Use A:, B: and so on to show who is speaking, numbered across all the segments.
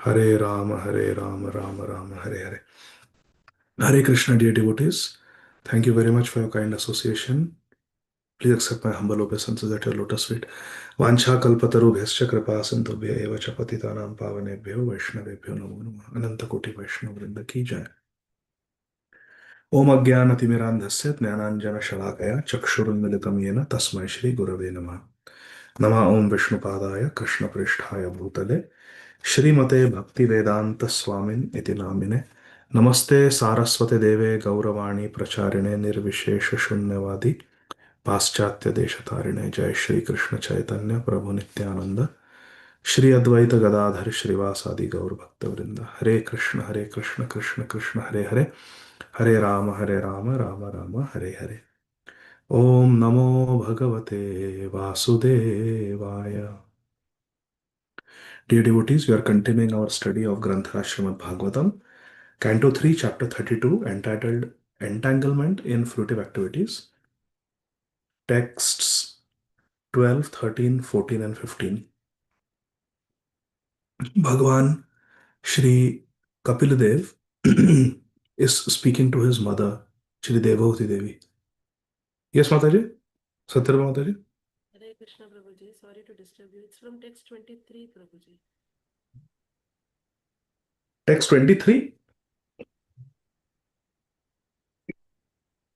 A: Hare Rama, Hare Rama, Rama Rama, Hare Hare. Hare Krishna, dear devotees. Thank you very much for your kind association. Please accept my humble obeisances at your lotus feet. Vancha kalpatarubhyascha kripa sindhubhya eva cha patitanam pavanebhyo vaishnavebhyo namo namah. Ananta koti vaishnava vrinda ki jai. Om अज्ञानतिमिरान्धस्य ज्ञानाञ्जनशलाकया चक्षुरुन्मिलितं येन तस्मै श्रीगुरवे नमः नमः ओं विष्णुपादाय कृष्णप्रेष्ठाय भूतले श्रीमते भक्तिवेदान्तस्वामिन् इति नामिने नमस्ते सारस्वते देवे गौरवाणी प्रचारिणे निर्विशेषशून्यवादी पाश्चात्यदेशतारिणे जय श्री कृष्ण चैतन्य प्रभु नित्यानंद श्री अद्वैत गदाधर श्रीवासादि गौर भक्तवृंद हरे कृष्ण कृष्ण कृष्ण हरे हरे हरे राम राम राम हरे हरे ओम नमो भगवते वासुदेवाय. Dear devotees, we are continuing our study of Granthara Srimad Bhagavatam, Canto 3, Chapter 32, entitled Entanglement in Fruitive Activities, texts 12, 13, 14, and 15. Bhagavan Shri Kapil Dev is speaking to his mother, Shri Devavati Devi. Yes, Mataji? Satyarama Mataji?
B: Hare Krishna Prabhuji, sorry to disturb you. It's from text 23, Prabhuji.
A: Text 23?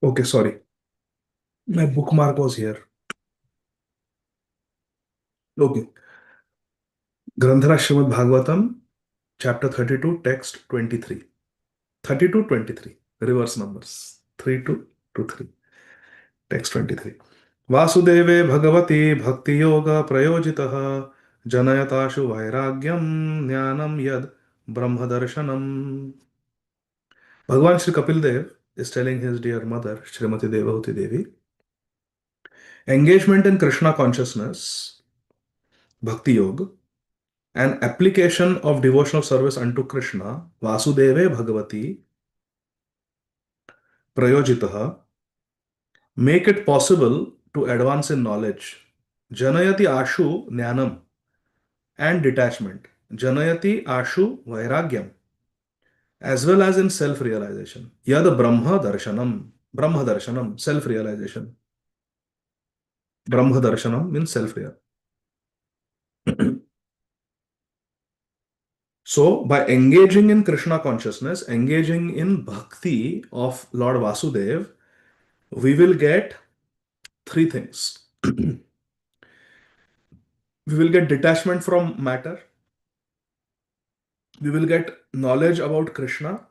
A: Okay, sorry. My bookmark was here. Okay. Granthara Srimad Bhagavatam, chapter 32, text 23. 32, 23. Reverse numbers. 3 to 3. Text 23. Vasudeve Bhagavati Bhakti Yoga Prayojitaha Janayatashu Vairagyam Jnanam Yad Brahmadarshanam. Bhagavan Shri Kapil Dev is telling his dear mother, Srimati Devavati Devi, engagement in Krishna consciousness, Bhakti Yoga, an application of devotional service unto Krishna, Vasudeve Bhagavati Prayojitaha, make it possible to advance in knowledge. Janayati Ashu Jnanam and detachment. Janayati Ashu Vairagyam, as well as in self-realization. Yad Brahma Darshanam, self-realization. Brahma Darshanam means self-realization. So, by engaging in Krishna consciousness, engaging in bhakti of Lord Vasudev, we will get three things. We will get detachment from matter, we will get knowledge about Krishna,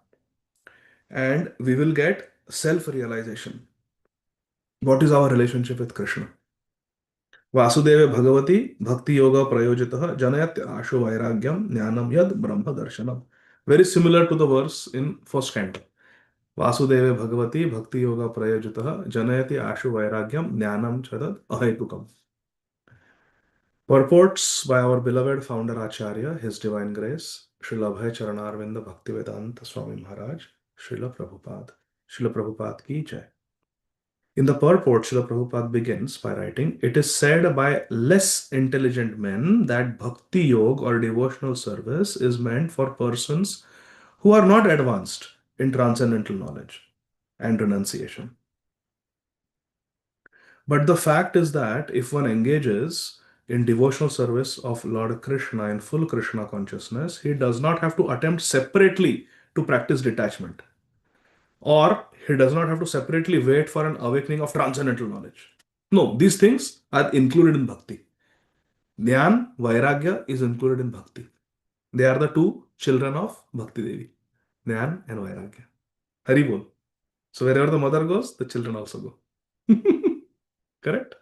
A: and we will get self-realization. What is our relationship with Krishna? Vasudeva Bhagavati Bhakti Yoga Prayojitaha Janayat Ashu Vairagyam Jnanam Yad Brahma Darshanam. Very similar to the verse in first canto. Vasudeva Bhagavati Bhakti Yoga Prayojitaha Janayati Ashu Vairagyam Jnanam Chadad Ahetukam. Purports by our beloved founder Acharya, His Divine Grace, Srila Abhay Charanarvinda Bhaktivedanta Swami Maharaj, Srila Prabhupada. Srila Prabhupada ki jai. In the purport, Srila Prabhupada begins by writing, it is said by less intelligent men that Bhakti Yoga or devotional service is meant for persons who are not advanced in transcendental knowledge and renunciation. But the fact is that if one engages in devotional service of Lord Krishna in full Krishna consciousness, he does not have to attempt separately to practice detachment. Or he does not have to separately wait for an awakening of transcendental knowledge. No, these things are included in bhakti. Dhyan, Vairagya is included in bhakti. They are the two children of Bhakti Devi. Dhyan and Vairagya. Hari Bol. So wherever the mother goes, the children also go. Correct?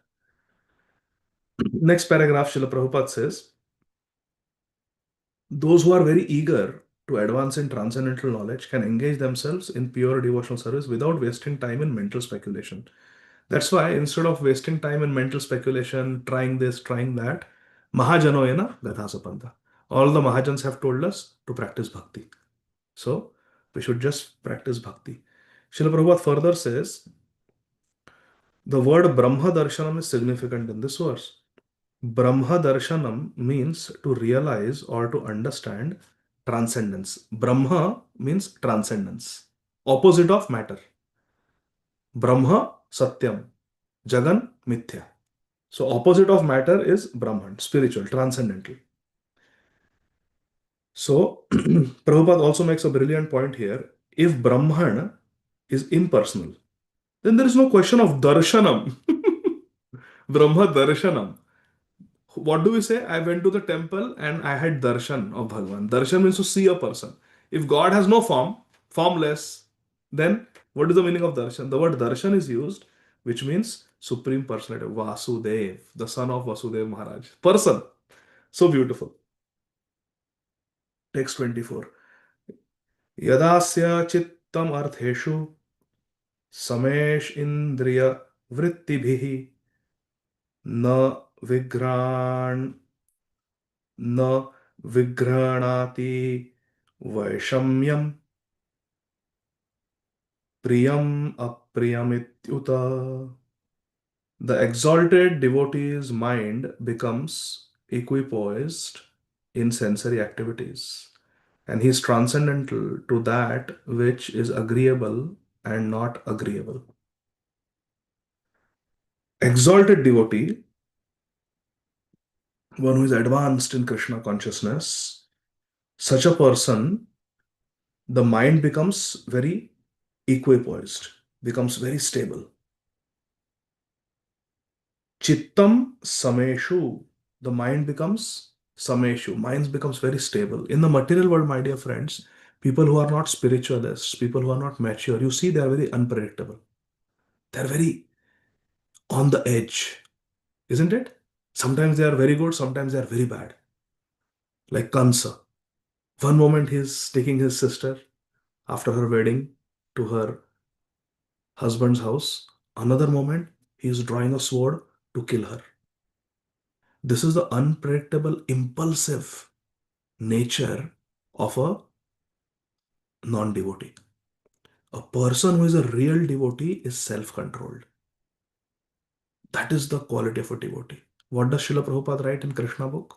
A: Next paragraph, Srila Prabhupada says, those who are very eager to advance in transcendental knowledge can engage themselves in pure devotional service without wasting time in mental speculation. That's why instead of wasting time in mental speculation, trying this, trying that, Mahajanoyana Gadhasapanta. All the Mahajans have told us to practice bhakti. So we should just practice bhakti. Srila Prabhupada further says, the word Brahma Darshanam is significant in this verse. Brahma Darshanam means to realize or to understand Transcendence. Brahma means transcendence. Opposite of matter. Brahma, Satyam. Jagan, Mithya. So opposite of matter is Brahman, spiritual, transcendental. So Prabhupada also makes a brilliant point here. If Brahman is impersonal, then there is no question of darshanam. Brahma darshanam. What do we say? I went to the temple and I had darshan of Bhagavan. Darshan means to see a person. If God has no form, formless, then what is the meaning of darshan? The word darshan is used, which means supreme personality, Vasudev, the son of Vasudev Maharaj. Person. So beautiful. Text 24. Yadasya chittam artheshu samesh indriya vrittibhihi न विघ्राण न विघ्राणाति वैषम्यम प्रियम अप्रियमित्युत. The exalted devotee's mind becomes equipoised in sensory activities, and he is transcendental to that which is agreeable and not agreeable. Exalted devotee, one who is advanced in Krishna consciousness, such a person, the mind becomes very equipoised, becomes very stable. Chittam sameshu, the mind becomes sameshu, mind becomes very stable. In the material world, my dear friends, people who are not spiritualists, people who are not mature, you see they are very unpredictable. They're very on the edge, isn't it? Sometimes they are very good, sometimes they are very bad. Like Kansa. One moment he's taking his sister after her wedding to her husband's house. Another moment, he is drawing a sword to kill her. This is the unpredictable, impulsive nature of a non devotee. A person who is a real devotee is self controlled. That is the quality of a devotee. What does Srila Prabhupada write in Krishna book?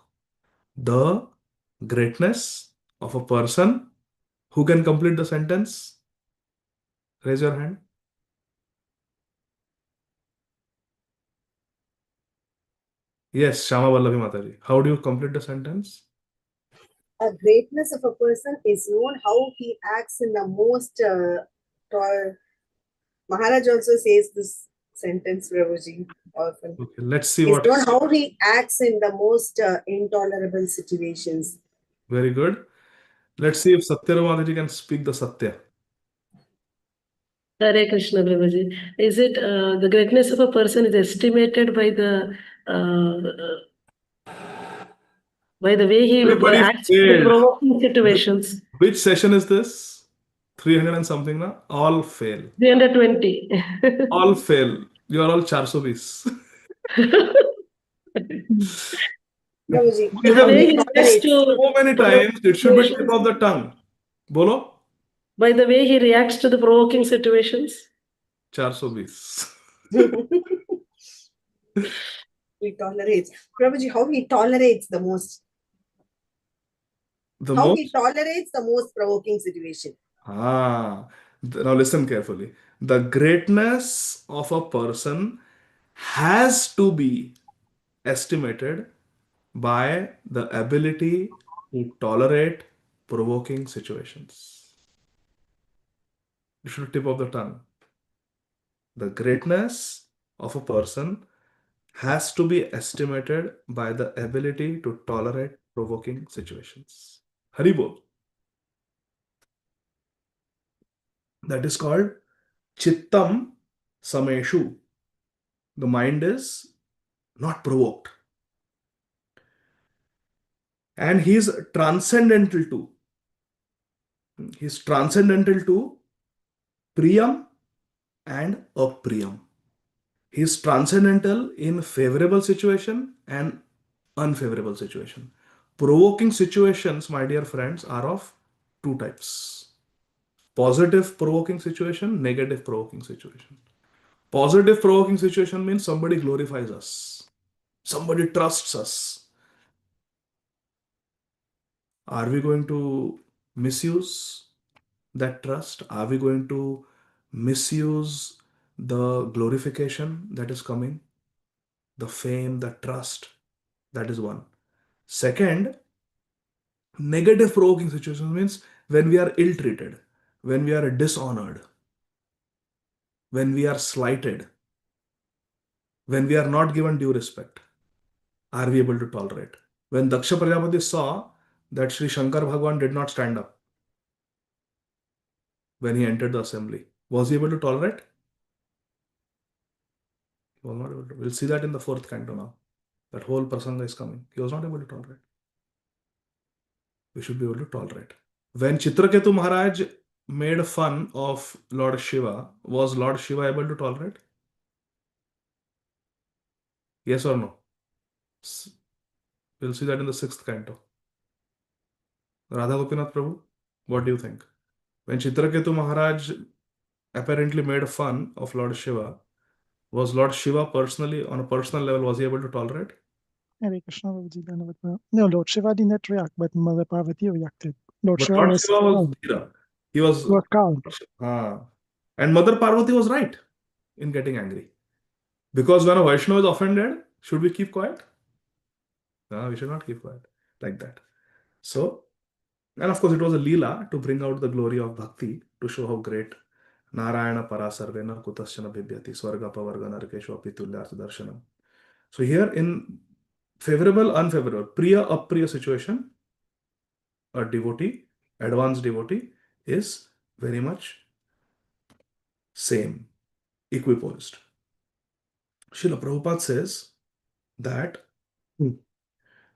A: The greatness of a person who can complete the sentence. Raise your hand. Yes, Shama Vallavi Mataji. How do you complete the sentence?
C: A greatness of a person is known how he acts in the most Maharaj also says this sentence, Prabhuji, often.
A: Okay, let's see
C: It's
A: what.
C: known how he acts in the most intolerable situations.
A: Very good. Let's see if Satya Mataji can speak the Satya.
B: Hare Krishna, Prabhuji. Is it the greatness of a person is estimated by the way he
A: Everybody
B: acts in
A: failed.
B: provoking situations?
A: Which session is this? 300 and something na? All fail.
B: 320.
A: All fail. You are all 420.
C: Prabhuji,
A: We
B: The
A: have
B: way
C: he
B: he
A: missed
B: reacts
A: this
C: tolerates.
B: to
A: so many
B: provoking
A: times. It should be tip
B: situations,
A: of the tongue. Bolo?
B: by the way he reacts to the provoking situations.
A: 420.
C: He tolerates. Prabhuji, how he tolerates the most.
A: The
C: How he
A: most.
C: tolerates the most provoking situation.
A: Now listen carefully. The greatness of a person has to be estimated by the ability to tolerate provoking situations. It should be tip of the tongue. The greatness of a person has to be estimated by the ability to tolerate provoking situations. Haribol. That is called Chittam Sameshu. The mind is not provoked. And he is transcendental to. He is transcendental to Priyam and Apriyam. He is transcendental in favorable situation and unfavorable situation. Provoking situations, my dear friends, are of two types. Positive provoking situation, negative provoking situation. Positive provoking situation means somebody glorifies us. Somebody trusts us. Are we going to misuse that trust? Are we going to misuse the glorification that is coming, the fame, the trust? That is one. Second, negative provoking situations means when we are ill treated, when we are dishonored, when we are slighted, when we are not given due respect. Are we able to tolerate? When Daksha Prajapati saw that Sri Shankar Bhagwan did not stand up when he entered the assembly, was he able to tolerate? He was not able to. We'll see that in the fourth canto now. That whole prasanga is coming. He was not able to tolerate. We should be able to tolerate. When Chitraketu Maharaj made fun of Lord Shiva, was Lord Shiva able to tolerate? Yes or no? We'll see that in the sixth canto. Radha Gopinath Prabhu, what do you think? When Chitraketu Maharaj apparently made fun of Lord Shiva, was Lord Shiva personally, on a personal level, was he able to tolerate?
D: Hare Krishna Prabhuji, Dandavat. No, Lord Shiva did not react, but Mother Parvati reacted. Lord
A: But
D: Shiva
A: Lord
D: was
A: Shiva was
D: calm.
A: Dhira. He was,
D: He was calm.
A: and Mother Parvati was right in getting angry. Because when a Vaishnava is offended, should we keep quiet? No, we should not keep quiet like that. So, and of course, it was a Leela to bring out the glory of Bhakti, to show how great Narayana Parasarvena Kutasyana Bhibhyati Swarga Pavarga Narkeshu Apitulyartha Darshanam. So here in favorable, unfavorable, Priya Apriya situation, a devotee, advanced devotee, is very much same, equiposed. Srila Prabhupada says that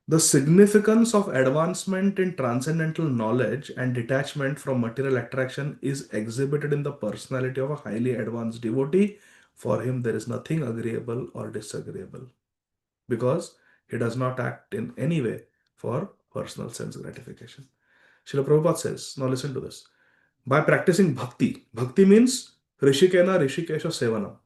A: the significance of advancement in transcendental knowledge and detachment from material attraction is exhibited in the personality of a highly advanced devotee. For him, there is nothing agreeable or disagreeable because he does not act in any way for personal sense gratification. Srila Prabhupada says, now listen to this. By practicing bhakti, bhakti means Rishikena Rishikesha Sevana,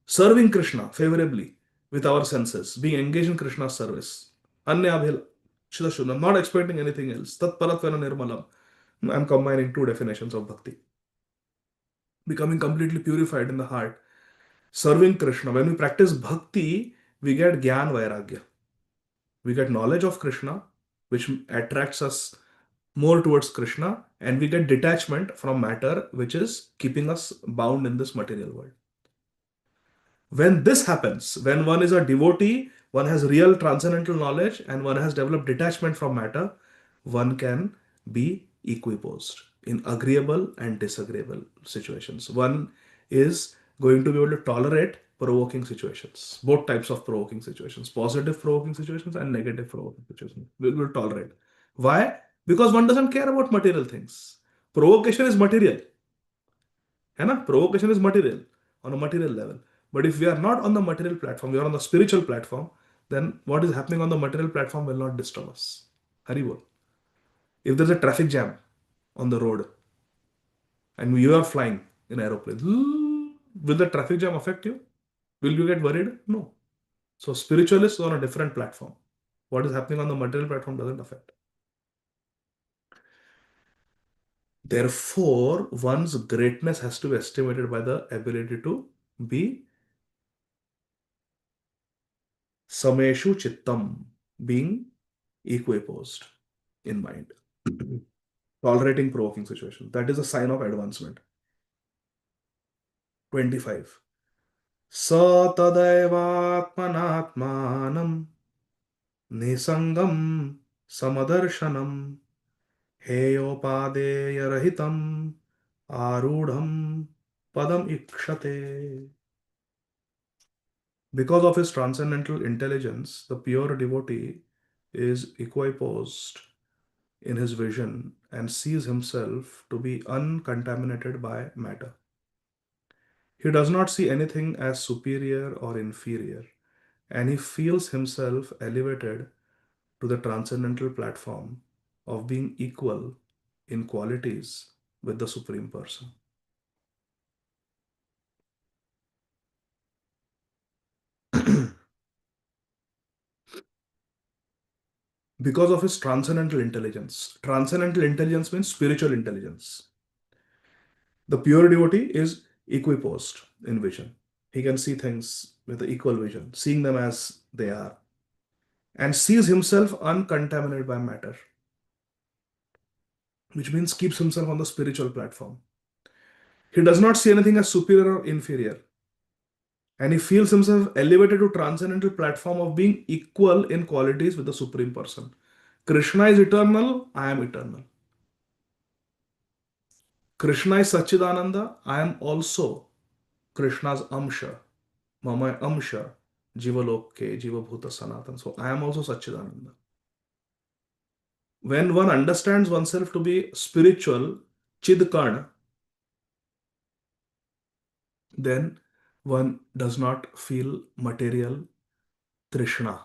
A: serving Krishna favorably with our senses, being engaged in Krishna's service. Anyabhil, Shudashuna, not expecting anything else. Tat Paratvena Nirmalam. I'm combining two definitions of bhakti. Becoming completely purified in the heart, serving Krishna. When we practice bhakti, we get Gyan Vairagya. We get knowledge of Krishna, which attracts us more towards Krishna, and we get detachment from matter, which is keeping us bound in this material world. When this happens, when one is a devotee, one has real transcendental knowledge, and one has developed detachment from matter, one can be equiposed in agreeable and disagreeable situations. One is going to be able to tolerate provoking situations, both types of provoking situations, positive provoking situations and negative provoking situations. We will tolerate. Why? Because one doesn't care about material things. Provocation is material. है ना? Provocation is material on a material level. But if we are not on the material platform, we are on the spiritual platform, then what is happening on the material platform will not disturb us. Haribol. If there's a traffic jam on the road and you are flying in aeroplane, will the traffic jam affect you? Will you get worried? No. So spiritualists are on a different platform. What is happening on the material platform doesn't affect. Therefore, one's greatness has to be estimated by the ability to be sameshu chittam, being equiposed in mind, tolerating provoking situation. That is a sign of advancement. 25. Sa tadaivatmanatmanam nisangam samadarshanam heyopadeyarahitam arudham padam ikshate. Because of his transcendental intelligence, the pure devotee is equiposed in his vision and sees himself to be uncontaminated by matter. He does not see anything as superior or inferior, and he feels himself elevated to the transcendental platform of being equal in qualities with the Supreme Person. because of his transcendental intelligence. Transcendental intelligence means spiritual intelligence. The pure devotee is equiposed in vision. He can see things with equal vision, seeing them as they are, and sees himself uncontaminated by matter, which means keeps himself on the spiritual platform. He does not see anything as superior or inferior, and he feels himself elevated to transcendental platform of being equal in qualities with the Supreme Person. Krishna is eternal, I am eternal. Krishna is Satchidananda, I am also Krishna's Amsha. Mama Amsha, Jiva Lokke, Jiva Bhuta Sanatan. So I am also Satchidananda. When one understands oneself to be spiritual, Chidkarna, then one does not feel material trishna,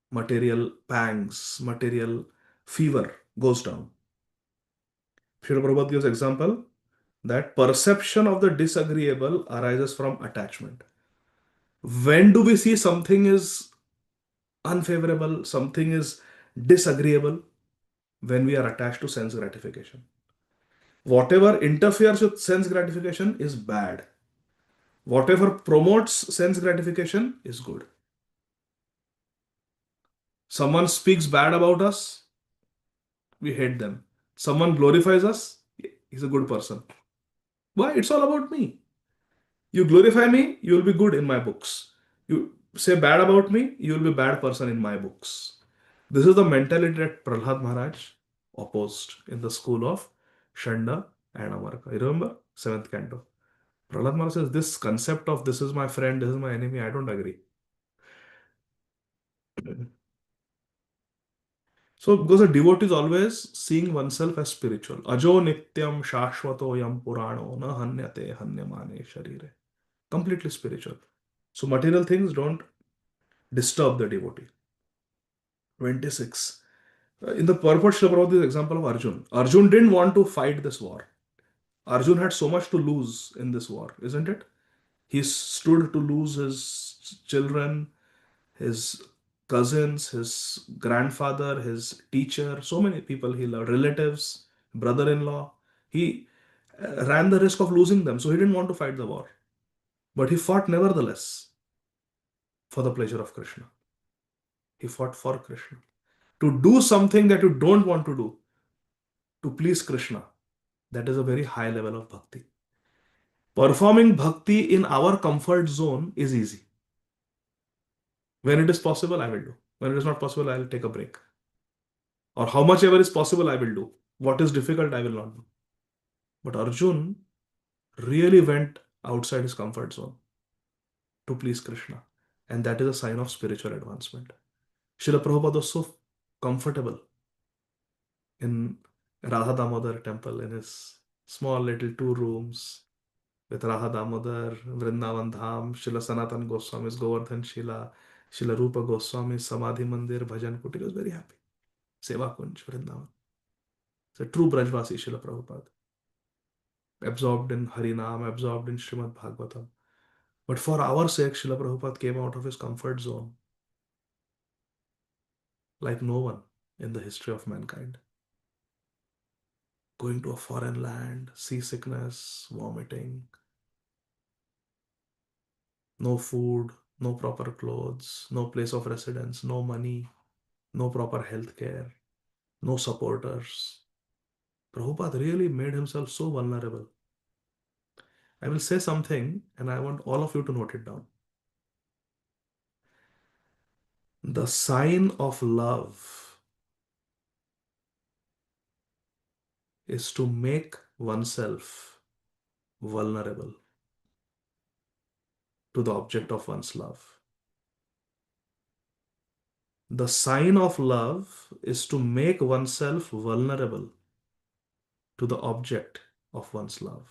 A: material pangs, material fever goes down. Srila Prabhupada gives example that perception of the disagreeable arises from attachment. When do we see something is unfavorable, something is disagreeable? When we are attached to sense gratification. Whatever interferes with sense gratification is bad. Whatever promotes sense gratification is good. Someone speaks bad about us, we hate them. Someone glorifies us, he's a good person. Why? It's all about me. You glorify me, you will be good in my books. You say bad about me, you will be a bad person in my books. This is the mentality that Prahlad Maharaj opposed in the school of Shanda and Amarka. You remember? 7th Canto. Prahlad Maharaj says, this concept of this is my friend, this is my enemy, I don't agree. So, because a devotee is always seeing oneself as spiritual. Ajo nityam shashvato yam purano na hanyate hanyamane sharire. Completely spiritual. So, material things don't disturb the devotee. 26. In the purport, Srila Prabhupada is example of Arjun. Arjun didn't want to fight this war. Arjun had so much to lose in this war, isn't it? He stood to lose his children, his cousins, his grandfather, his teacher, so many people he loved, relatives, brother-in-law. He ran the risk of losing them, so he didn't want to fight the war. But he fought nevertheless for the pleasure of Krishna. He fought for Krishna. To do something that you don't want to do, to please Krishna, that is a very high level of bhakti. Performing bhakti in our comfort zone is easy. When it is possible, I will do. When it is not possible, I will take a break. Or how much ever is possible, I will do. What is difficult, I will not do. But Arjun really went outside his comfort zone to please Krishna. And that is a sign of spiritual advancement. Srila Prabhupada was so comfortable in Radha Damodar temple, in his small little 2 rooms with Radha Damodar, Vrindavan Dham, Srila Sanatan Goswami's Govardhan Shila, Srila Rupa Goswami's Samadhi Mandir, Bhajan Kutir. He was very happy. Seva Kunj, Vrindavan. It's a true Brajvasi, Srila Prabhupada. Absorbed in Harinam, absorbed in Srimad Bhagavatam. But for our sake, Srila Prabhupada came out of his comfort zone like no one in the history of mankind. Going to a foreign land, seasickness, vomiting, no food, no proper clothes, no place of residence, no money, no proper health care, no supporters. Prabhupada really made himself so vulnerable. I will say something and I want all of you to note it down. The sign of love is to make oneself vulnerable to the object of one's love. The sign of love is to make oneself vulnerable to the object of one's love.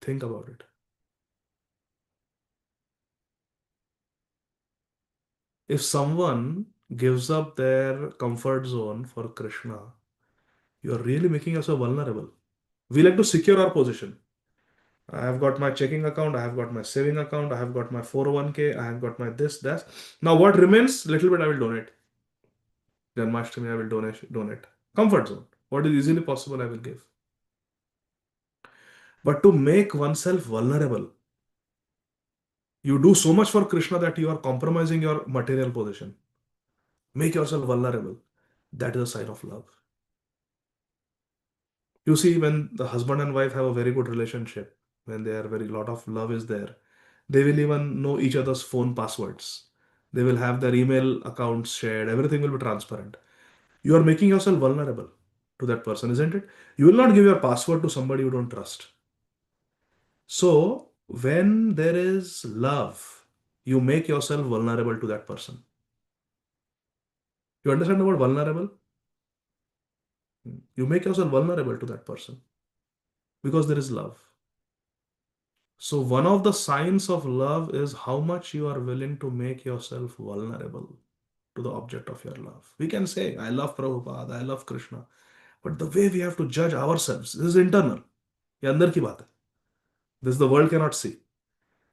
A: Think about it. If someone gives up their comfort zone for Krishna, you are really making yourself vulnerable. We like to secure our position. I have got my checking account, I have got my saving account, I have got my 401k, I have got my this, that. Now what remains? Little bit I will donate. Janmashtami, I will donate. Comfort zone. What is easily possible, I will give. But to make oneself vulnerable, you do so much for Krishna that you are compromising your material position. Make yourself vulnerable. That is a sign of love. You see, when the husband and wife have a very good relationship, when there are very lot of love is there, they will even know each other's phone passwords. They will have their email accounts shared. Everything will be transparent. You are making yourself vulnerable to that person, isn't it? You will not give your password to somebody you don't trust. So, when there is love, you make yourself vulnerable to that person. You understand the word vulnerable? You make yourself vulnerable to that person because there is love. So, one of the signs of love is how much you are willing to make yourself vulnerable to the object of your love. We can say, I love Prabhupada, I love Krishna, but the way we have to judge ourselves, this is internal. ये अंदर की बात है. This the world cannot see.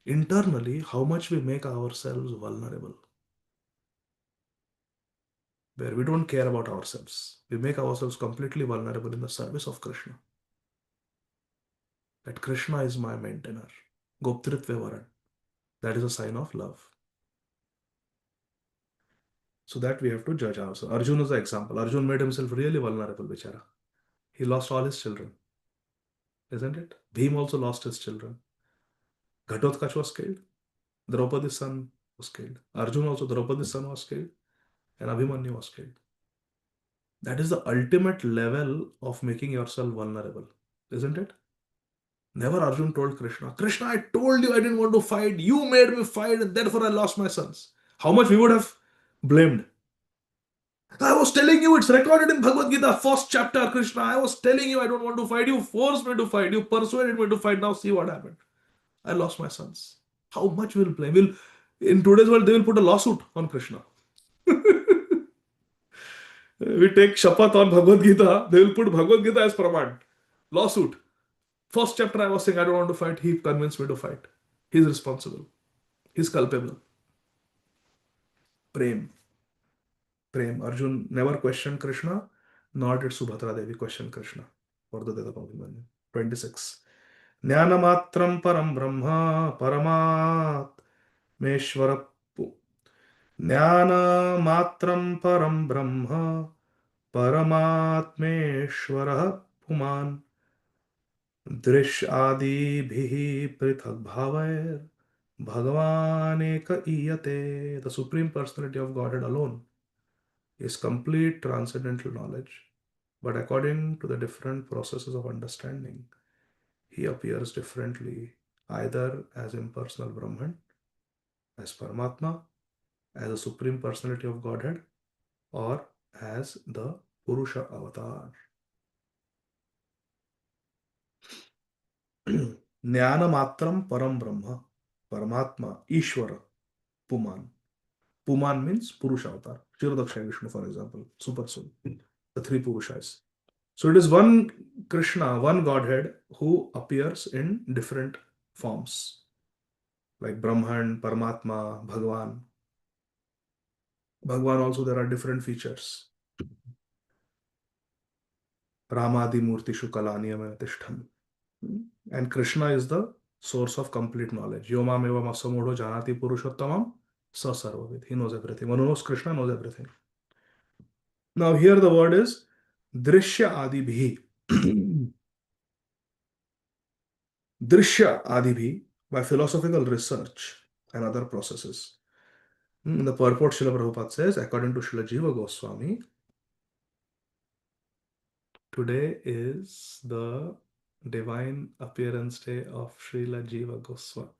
A: Internally, how much we make ourselves vulnerable. Where we don't care about ourselves. We make ourselves completely vulnerable in the service of Krishna. That Krishna is my maintainer. Goptritve Varan. That is a sign of love. So that we have to judge ourselves. Arjun is the example. Arjun made himself really vulnerable, bichara. He lost all his children. Isn't it? Bhim also lost his children. Ghatotkacha was killed. Draupadi's son was killed. Arjun also, Draupadi's son was killed. And Abhimanyu was killed. That is the ultimate level of making yourself vulnerable. Isn't it? Never Arjun told Krishna, Krishna, I told you I didn't want to fight. You made me fight and therefore I lost my sons. How much we would have blamed. I was telling you, it's recorded in Bhagavad Gita, first chapter, Krishna. I was telling you I don't want to fight. You forced me to fight. You persuaded me to fight. Now see what happened. I lost my sons. How much will blame? In today's world, they will put a lawsuit on Krishna. We take Shapat on Bhagavad Gita, they will put Bhagavad Gita as Praman. Lawsuit. First chapter I was saying I don't want to fight. He convinced me to fight. He's responsible. He's culpable. Prem. Prem. Arjun never questioned Krishna, nor did Subhadra Devi question Krishna. For the Deda 26. Jnanamatram param brahma paramat meshwara Jnanamatram param brahma paramatmeshwara puman Drish Ādi Prithak Bhavair Bhagavaneka Iyate. The Supreme Personality of Godhead alone is complete transcendental knowledge. But according to the different processes of understanding, he appears differently, either as impersonal Brahman, as Paramatma, as the Supreme Personality of Godhead, or as the Purusha avatar. Jnana matram param brahma, Paramatma, Ishvara, Puman. Puman means Purusha avatar. Kshirodakshay Vishnu, for example, Super Soul. The three Purushas. So it is one Krishna, one Godhead who appears in different forms. Like Brahman, Paramatma, Bhagavan. Bhagavan also there are different features. Ramadi Murtishu Kalaniyam Tishtham. And Krishna is the source of complete knowledge. Yomam evam asamodho janati purushottamam sa sarvavid. He knows everything. One who knows Krishna knows everything. Now here the word is Drishya Adibhi. Drishya Adibhi by philosophical research and other processes. In the purport, Srila Prabhupada says, according to Srila Jiva Goswami, today is the divine appearance day of Srila Jiva Goswami.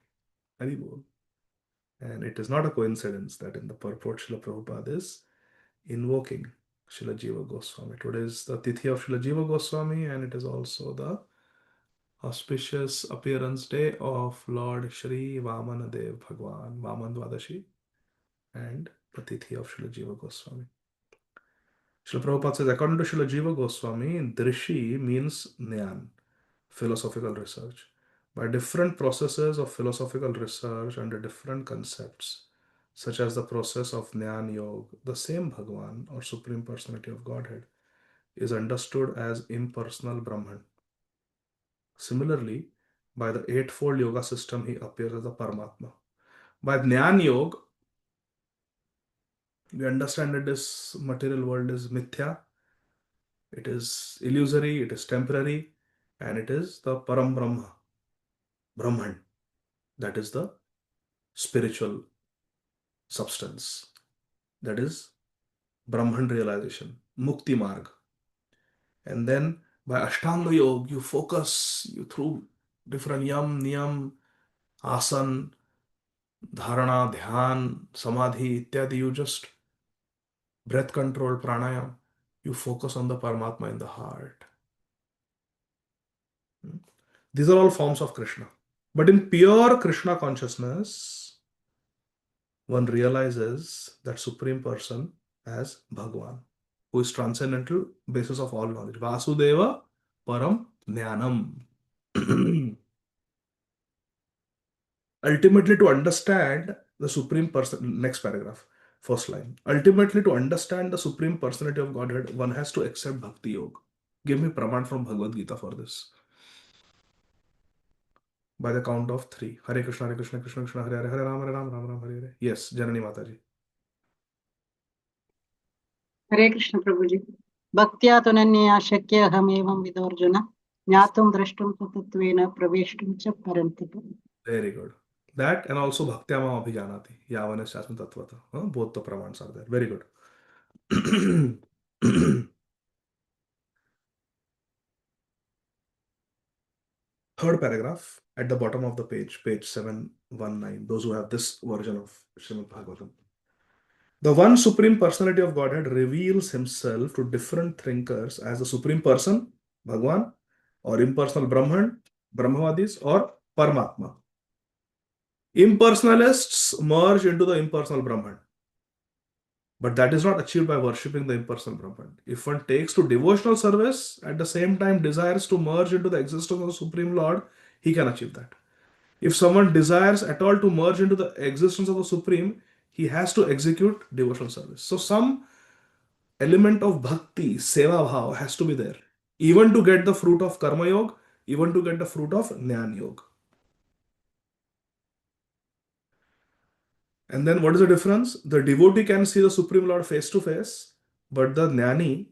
A: Hari Bol. And it is not a coincidence that in the purport, Srila Prabhupada is invoking Srila Jiva Goswami. Today is the Tithi of Srila Jiva Goswami, and it is also the auspicious appearance day of Lord Shri Vamana Dev Bhagwan, Vaman Dvadashi, and the Tithi of Srila Jiva Goswami. Srila Prabhupada says, according to Srila Jiva Goswami, Drishi means Nyan, philosophical research. By different processes of philosophical research under different concepts, such as the process of Jnana Yoga, the same Bhagwan or Supreme Personality of Godhead is understood as impersonal Brahman. Similarly, by the eightfold yoga system, he appears as a Paramatma. By Jnana Yoga, we understand that this material world is mithya, it is illusory, it is temporary, and it is the Param Brahma, Brahman, that is the spiritual substance, that is Brahman realization, Mukti Marg. And then by Ashtanga Yoga, you focus you through different yam, niyam, asan, dharana, dhyan, samadhi, ityadi, you just breath control, pranayam, you focus on the Paramatma in the heart. These are all forms of Krishna. But in pure Krishna consciousness, one realizes that Supreme Person as Bhagwan, who is transcendental basis of all knowledge. Vasudeva Param Jnanam. Ultimately, to understand the Supreme Person, next paragraph, first line. Ultimately, to understand the Supreme Personality of Godhead, one has to accept Bhakti Yoga. Give me Praman from Bhagavad Gita for this. By the count of 3. Hare Krishna, Krishna Krishna, Hare Hare, Hare Rama, Rama Rama, Hare Hare. Yes, Janani Mataji.
E: हरे कृष्ण प्रभुजी भक्त्या तुनन्या शक्य अहमेवं विदोर्जुन ज्ञातुं द्रष्टुं च तत्त्वेन प्रवेष्टुं च परन्तिप.
A: Very good. That and also Bhaktyamam Abhijanati. Yavana Shasma Tattvata. Both the pramans are there. Very good. Third paragraph at the bottom of the page, page 719. Those who have this version of Srimad Bhagavatam. The one Supreme Personality of Godhead reveals himself to different thinkers as the Supreme Person, Bhagwan, or impersonal Brahman, Brahmavadis, or Paramatma. Impersonalists merge into the impersonal Brahman. But that is not achieved by worshipping the impersonal Brahman. If one takes to devotional service, at the same time desires to merge into the existence of the Supreme Lord, he can achieve that. If someone desires at all to merge into the existence of the Supreme, he has to execute devotional service. So some element of bhakti, seva bhav has to be there. Even to get the fruit of karma yoga, even to get the fruit of jnana yoga. And then what is the difference? The devotee can see the Supreme Lord face to face, but the jnani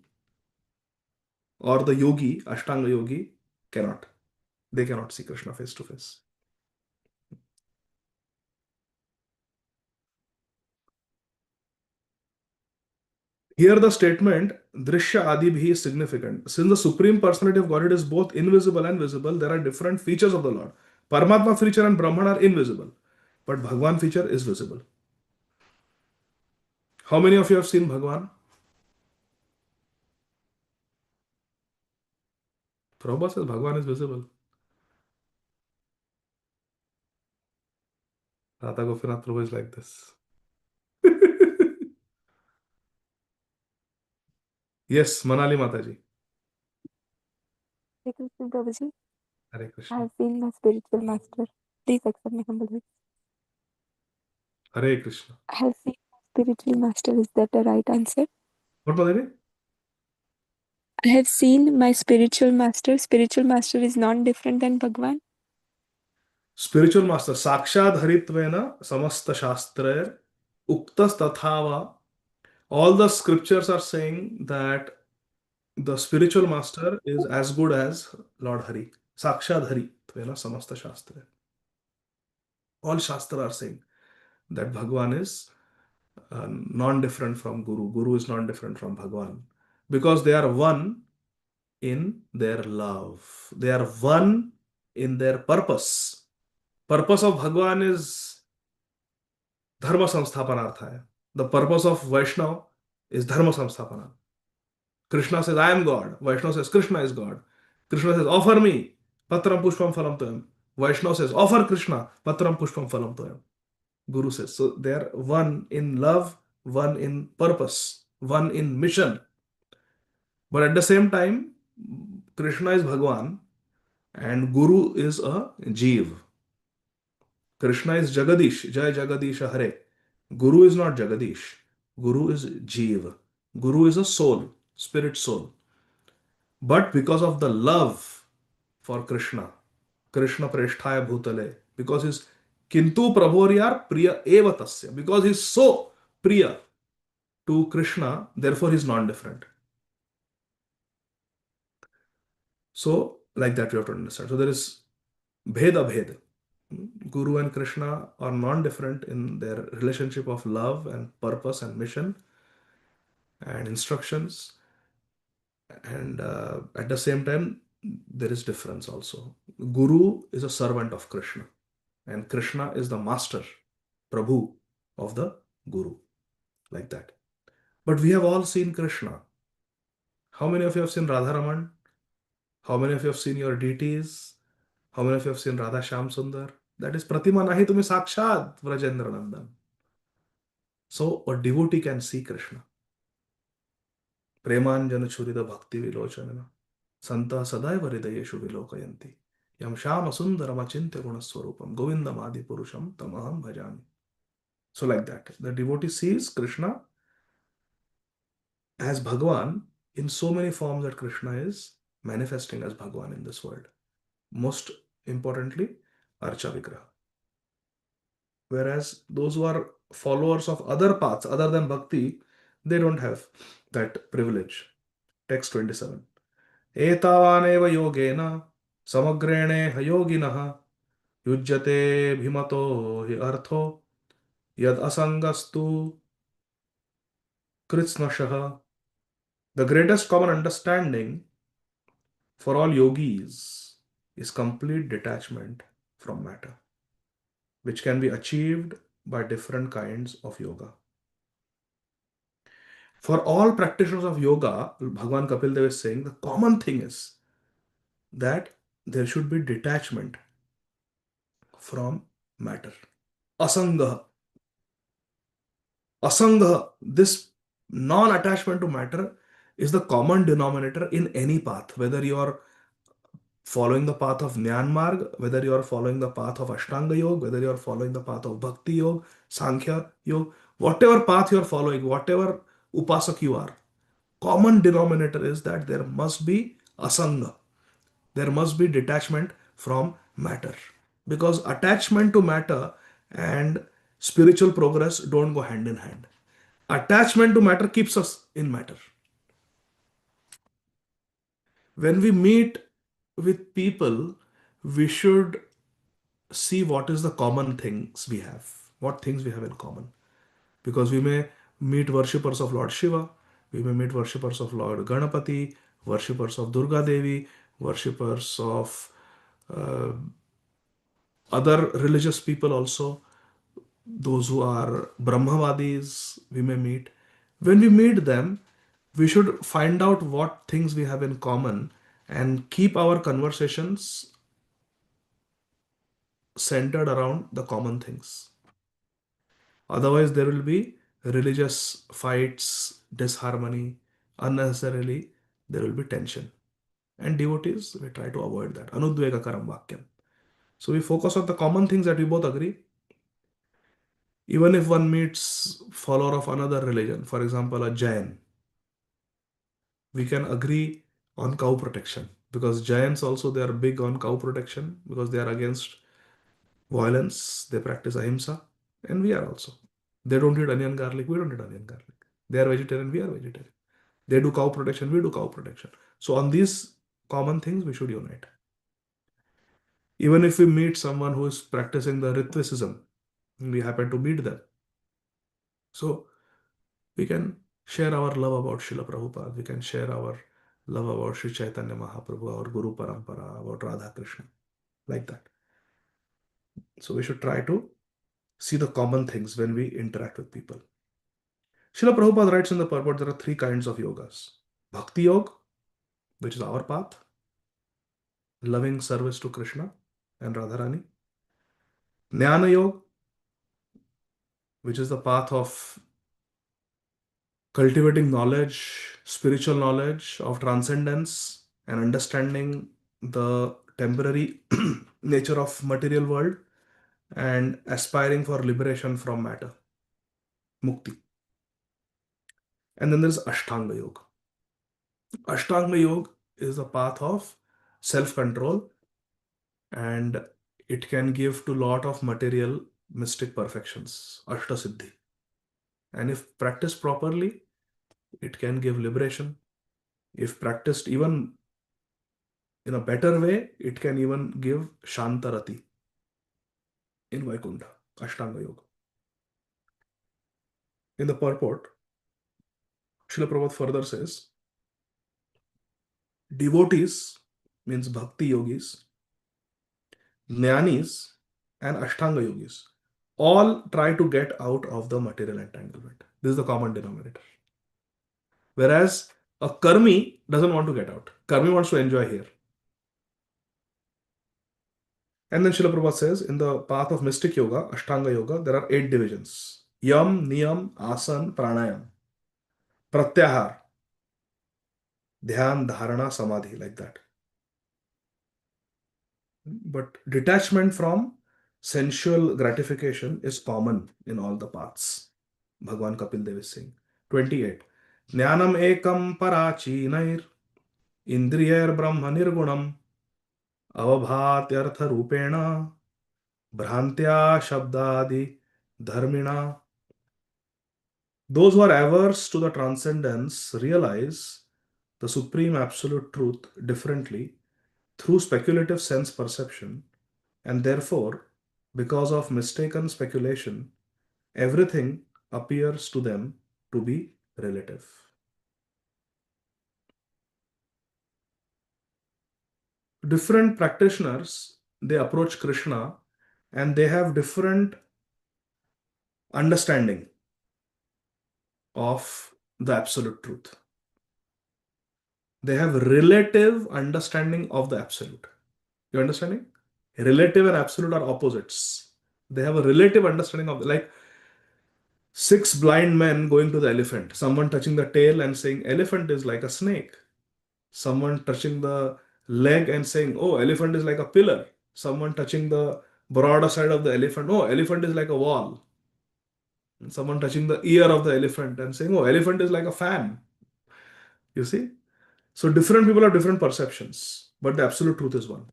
A: or the yogi, Ashtanga yogi, cannot. They cannot see Krishna face to face. Here the statement Drishya Adibhi is significant. Since the Supreme Personality of Godhead is both invisible and visible, there are different features of the Lord. Paramatma feature and Brahman are invisible, but Bhagwan feature is visible. How many of you have seen Bhagwan? Prabhupada says Bhagwan is visible. Radha Gopinath Prabhu is like this. Yes, Manali Mataji.
F: Hare Krishna Prabhuji.
A: Hare
F: I
A: Krishna.
F: have seen my spiritual master. Please accept my humble wish.
A: Hare Krishna.
F: I have seen my spiritual master. Is that the right answer?
A: What was it?
F: I have seen my spiritual master. Spiritual master is not different than Bhagwan.
A: Spiritual master. Sakshad Haritvena Samasta Shastra Uktas Tathava. All the scriptures are saying that the spiritual master is as good as Lord Hari. Sakshad Hari. Tvena Samasta Shastra. All Shastra are saying that Bhagwan is non-different from Guru. Guru is non-different from Bhagwan. Because they are one in their love. They are one in their purpose. Purpose of Bhagwan is Dharma Samsthapanarthaya. The purpose of Vaishnava is Dharma Samsthapana. Krishna says, I am God. Vaishnava says, Krishna is God. Krishna says, offer me. Patram Pushpam Phalam Toyam. Vaishnava says, offer Krishna. Patram Pushpam Phalam Toyam. Guru says. So they are one in love, one in purpose, one in mission. But at the same time, Krishna is Bhagwan and Guru is a Jeev. Krishna is Jagadish, Jai Jagadisha Hare. Guru is not Jagadish. Guru is Jeev. Guru is a soul, spirit soul. But because of the love for Krishna, Krishna Presthaya Bhutale, because he's Kintu Prabhoryar Priya Eva Tasya, because he's so Priya to Krishna, therefore he's non-different. So, like that we have to understand. So there is Bheda Bhed. Guru and Krishna are non-different in their relationship of love and purpose and mission and instructions. And at the same time, there is difference also. Guru is a servant of Krishna, and Krishna is the master, Prabhu of the Guru, like that. But we have all seen Krishna. How many of you have seen Radharaman? How many of you have seen your deities? How many of you have seen Radha Shyam Sundar? That is Pratima Nahi Tumi Sakshat Vrajendra Nandan. So a devotee can see Krishna. Premanjana Churida Bhakti Vilochanana. Santa Sadaiva Hridayeshu Vilokayanti. Yam Shama Sundaram Achintya Gunaswarupam. Govindam Adi Purusham Tamaham Bhajami. So like that. The devotee sees Krishna as Bhagwan in so many forms that Krishna is manifesting as Bhagwan in this world. Most importantly, Archa Vigraha. Whereas those who are followers of other paths other than Bhakti, they don't have that privilege. Text 27. एतावानेव योगेन समग्रेणे हयोगिनः युज्यते भिमतो हि अर्थो यद असंगस्तु कृत्स्नशः. The greatest common understanding for all yogis is complete detachment from matter, which can be achieved by different kinds of yoga. For all practitioners of yoga, Bhagwan Kapil Dev is saying the common thing is that there should be detachment from matter. Asanga. Asanga, this non-attachment to matter is the common denominator in any path, whether you are following the path of Jnana Marg, whether you are following the path of Ashtanga Yoga, whether you are following the path of Bhakti Yoga, Sankhya Yoga, whatever path you are following, whatever upasak you are, common denominator is that there must be asanga. There must be detachment from matter. Because attachment to matter and spiritual progress don't go hand in hand. Attachment to matter keeps us in matter. When we meet with people, we should see what is the common things we have, what things we have in common. Because we may meet worshippers of Lord Shiva, we may meet worshippers of Lord Ganapati, worshippers of Durga Devi, worshippers of other religious people also, those who are Brahmavadis, we may meet. When we meet them, we should find out what things we have in common and keep our conversations centered around the common things. Otherwise, there will be religious fights, disharmony, unnecessarily, there will be tension. And devotees, we try to avoid that. Anudvega karam vakyam. So we focus on the common things that we both agree. Even if one meets follower of another religion, for example, a Jain, we can agree on cow protection because Jains also they are big on cow protection because they are against violence. They practice ahimsa, and we are also. They don't eat onion garlic. We don't eat onion garlic. They are vegetarian. We are vegetarian. They do cow protection. We do cow protection. So on these common things, we should unite. Even if we meet someone who is practicing the Ritvism, we happen to meet them. So we can share our love about Srila Prabhupada. We can share our love about Sri Chaitanya Mahaprabhu, our Guru Parampara, about Radha Krishna, like that. So we should try to see the common things when we interact with people. Srila Prabhupada writes in the purport there are three kinds of yogas. Bhakti Yoga, which is our path, loving service to Krishna and Radharani. Jnana Yoga, which is the path of cultivating knowledge, spiritual knowledge of transcendence and understanding the temporary nature of material world and aspiring for liberation from matter. mukti. And then there's Ashtanga Yoga. Ashtanga Yoga is a path of self-control, and it can give to lot of material mystic perfections, Ashtasiddhi. And if practiced properly, it can give liberation. If practiced even in a better way, it can even give Shantarati in Vaikuntha, Ashtanga Yoga. In the purport, Srila Prabhupada further says, devotees means bhakti yogis, jnanis, and Ashtanga yogis all try to get out of the material entanglement. This is the common denominator. Whereas a karmi doesn't want to get out. Karmi wants to enjoy here. And then Srila Prabhupada says, in the path of mystic yoga, Ashtanga yoga, there are 8 divisions. Yam, Niyam, Asan, Pranayam, Pratyahar, Dhyan, Dharana, Samadhi, like that. But detachment from sensual gratification is common in all the paths. Bhagwan Kapil Dev is saying. 28. Jnanam ekam parachinair indriyair brahma nirgunam avabhatyartha rupena bhrantya shabdadi dharmina. Those who are averse to the transcendence realize the supreme absolute truth differently through speculative sense perception, and therefore, because of mistaken speculation, everything appears to them to be relative. Different practitioners, they approach Krishna and they have different understanding of the absolute truth. They have relative understanding of the absolute. You understanding? Relative and absolute are opposites. They have a relative understanding of, like 6 blind men going to the elephant. Someone touching the tail and saying, elephant is like a snake. Someone touching the leg and saying, oh, elephant is like a pillar. Someone touching the broader side of the elephant, oh, elephant is like a wall. And someone touching the ear of the elephant and saying, oh, elephant is like a fan. You see? So different people have different perceptions, but the absolute truth is one.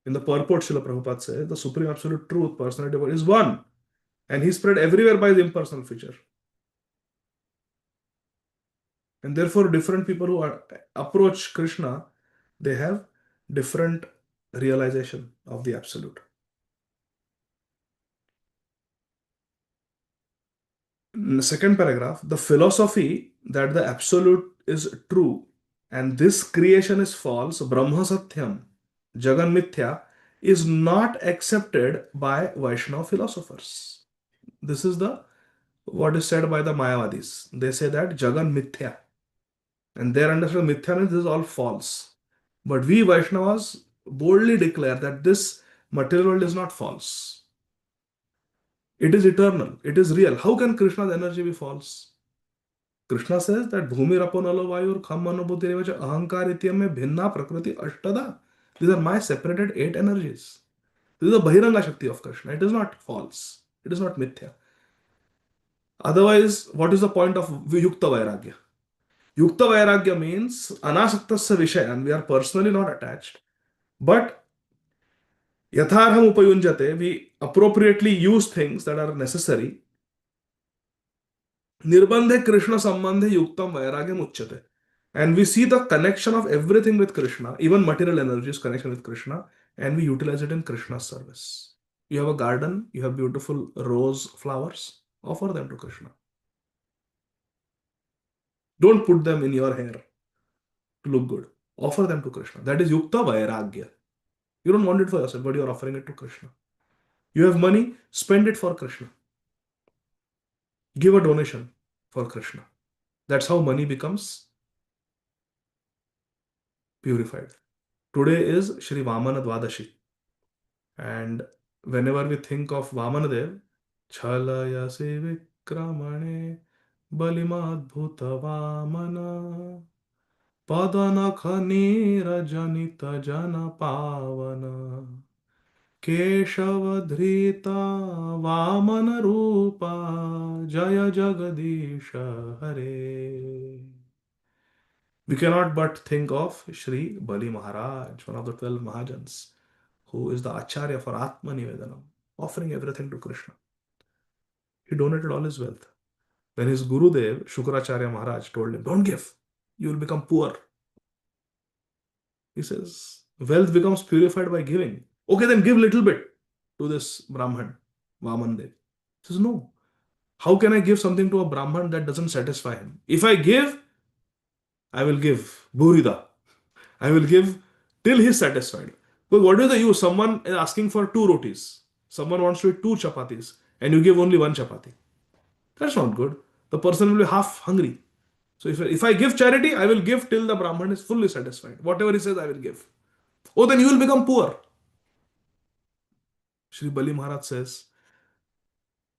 A: In the purport, Srila Prabhupada says, the supreme absolute truth, personality is one. And he spread everywhere by the impersonal feature. And therefore, different people who approach Krishna, they have different realization of the absolute. In the second paragraph, the philosophy that the absolute is true and this creation is false, Brahma Satyam, Jagan Mithya, is not accepted by Vaishnava philosophers. This is what is said by the Mayavadis. They say that Jagan Mithya. And their understanding Mithya means this is all false. But we Vaishnavas boldly declare that this material world is not false. It is eternal. It is real. How can Krishna's energy be false? Krishna says that Bhumi Raponalo Vayur Kham Manobhuti Revacha Ahankar Ityam me Bhinna Prakriti Ashtada. These are my separated 8 energies. This is the Bahiranga Shakti of Krishna. It is not false. It is not Mithya. Otherwise, what is the point of Yukta Vairagya? Yukta Vairagya means Anasaktasya Vishaya, and we are personally not attached. But Yatharham Upayunjate, we appropriately use things that are necessary. Nirbandhe Krishna Sambandhe Yuktam Vairagyam Uchyate. And we see the connection of everything with Krishna, even material energies connection with Krishna, and we utilize it in Krishna's service. You have a garden, you have beautiful rose flowers, offer them to Krishna. Don't put them in your hair to look good. Offer them to Krishna. That is Yukta Vairagya. You don't want it for yourself, but you are offering it to Krishna. You have money, spend it for Krishna. Give a donation for Krishna. That's how money becomes purified. Today is Shri Vamana Dvadashi. And whenever we think of Vamanadev, Chalaya se vikramane balimadbhuta Vamana padana khanira janita jana pavana Keshavadhrita Vamana Rupa Jaya Jagadisha Hare. We cannot but think of Shri Bali Maharaj, one of the 12 Mahajans, who is the Acharya for Atma Nivedanam, offering everything to Krishna. He donated all his wealth. When his Gurudev, Shukracharya Maharaj, told him, don't give, you will become poor. He says, wealth becomes purified by giving. Okay, then give little bit to this Brahman, Vamandev. He says, no. How can I give something to a Brahman that doesn't satisfy him? If I give, I will give Burida. I will give till he is satisfied. But what is the use? Someone is asking for 2 rotis. Someone wants to eat 2 chapatis and you give only 1 chapati. That's not good. The person will be half hungry. So if I give charity, I will give till the Brahman is fully satisfied. Whatever he says, I will give. Oh, then you will become poor. Shri Bali Maharaj says,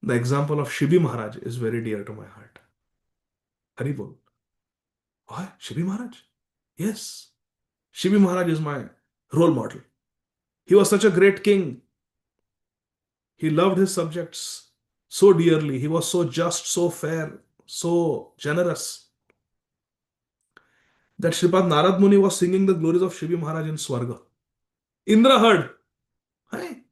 A: the example of Shibi Maharaj is very dear to my heart. Haribol. Why? Shibi Maharaj? Yes. Shibi Maharaj is my role model. He was such a great king. He loved his subjects so dearly. He was so just, so fair, so generous, that Shripad Narad Muni was singing the glories of Shibi Maharaj in Swarga. Indra heard. Hey,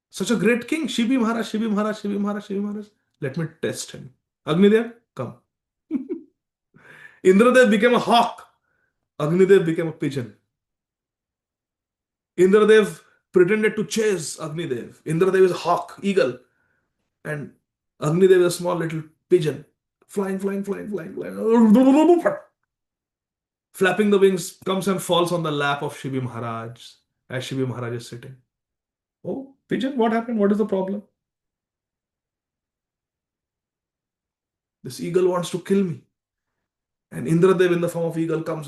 A: such a great king. Shibi Maharaj, Shibi Maharaj, Shibi Maharaj, Shibi Maharaj. Let me test him. Agnidev, come. Indradev became a hawk. Agnidev became a pigeon. Indradev pretended to chase Agnidev. Indradev is a hawk, eagle. And Agnidev is a small little pigeon. Flying, flying, flying, flying, flying. Flapping the wings, comes and falls on the lap of Shibi Maharaj as Shibi Maharaj is sitting. Oh, pigeon, what happened? What is the problem? This eagle wants to kill me. And Indradev in the form of eagle comes,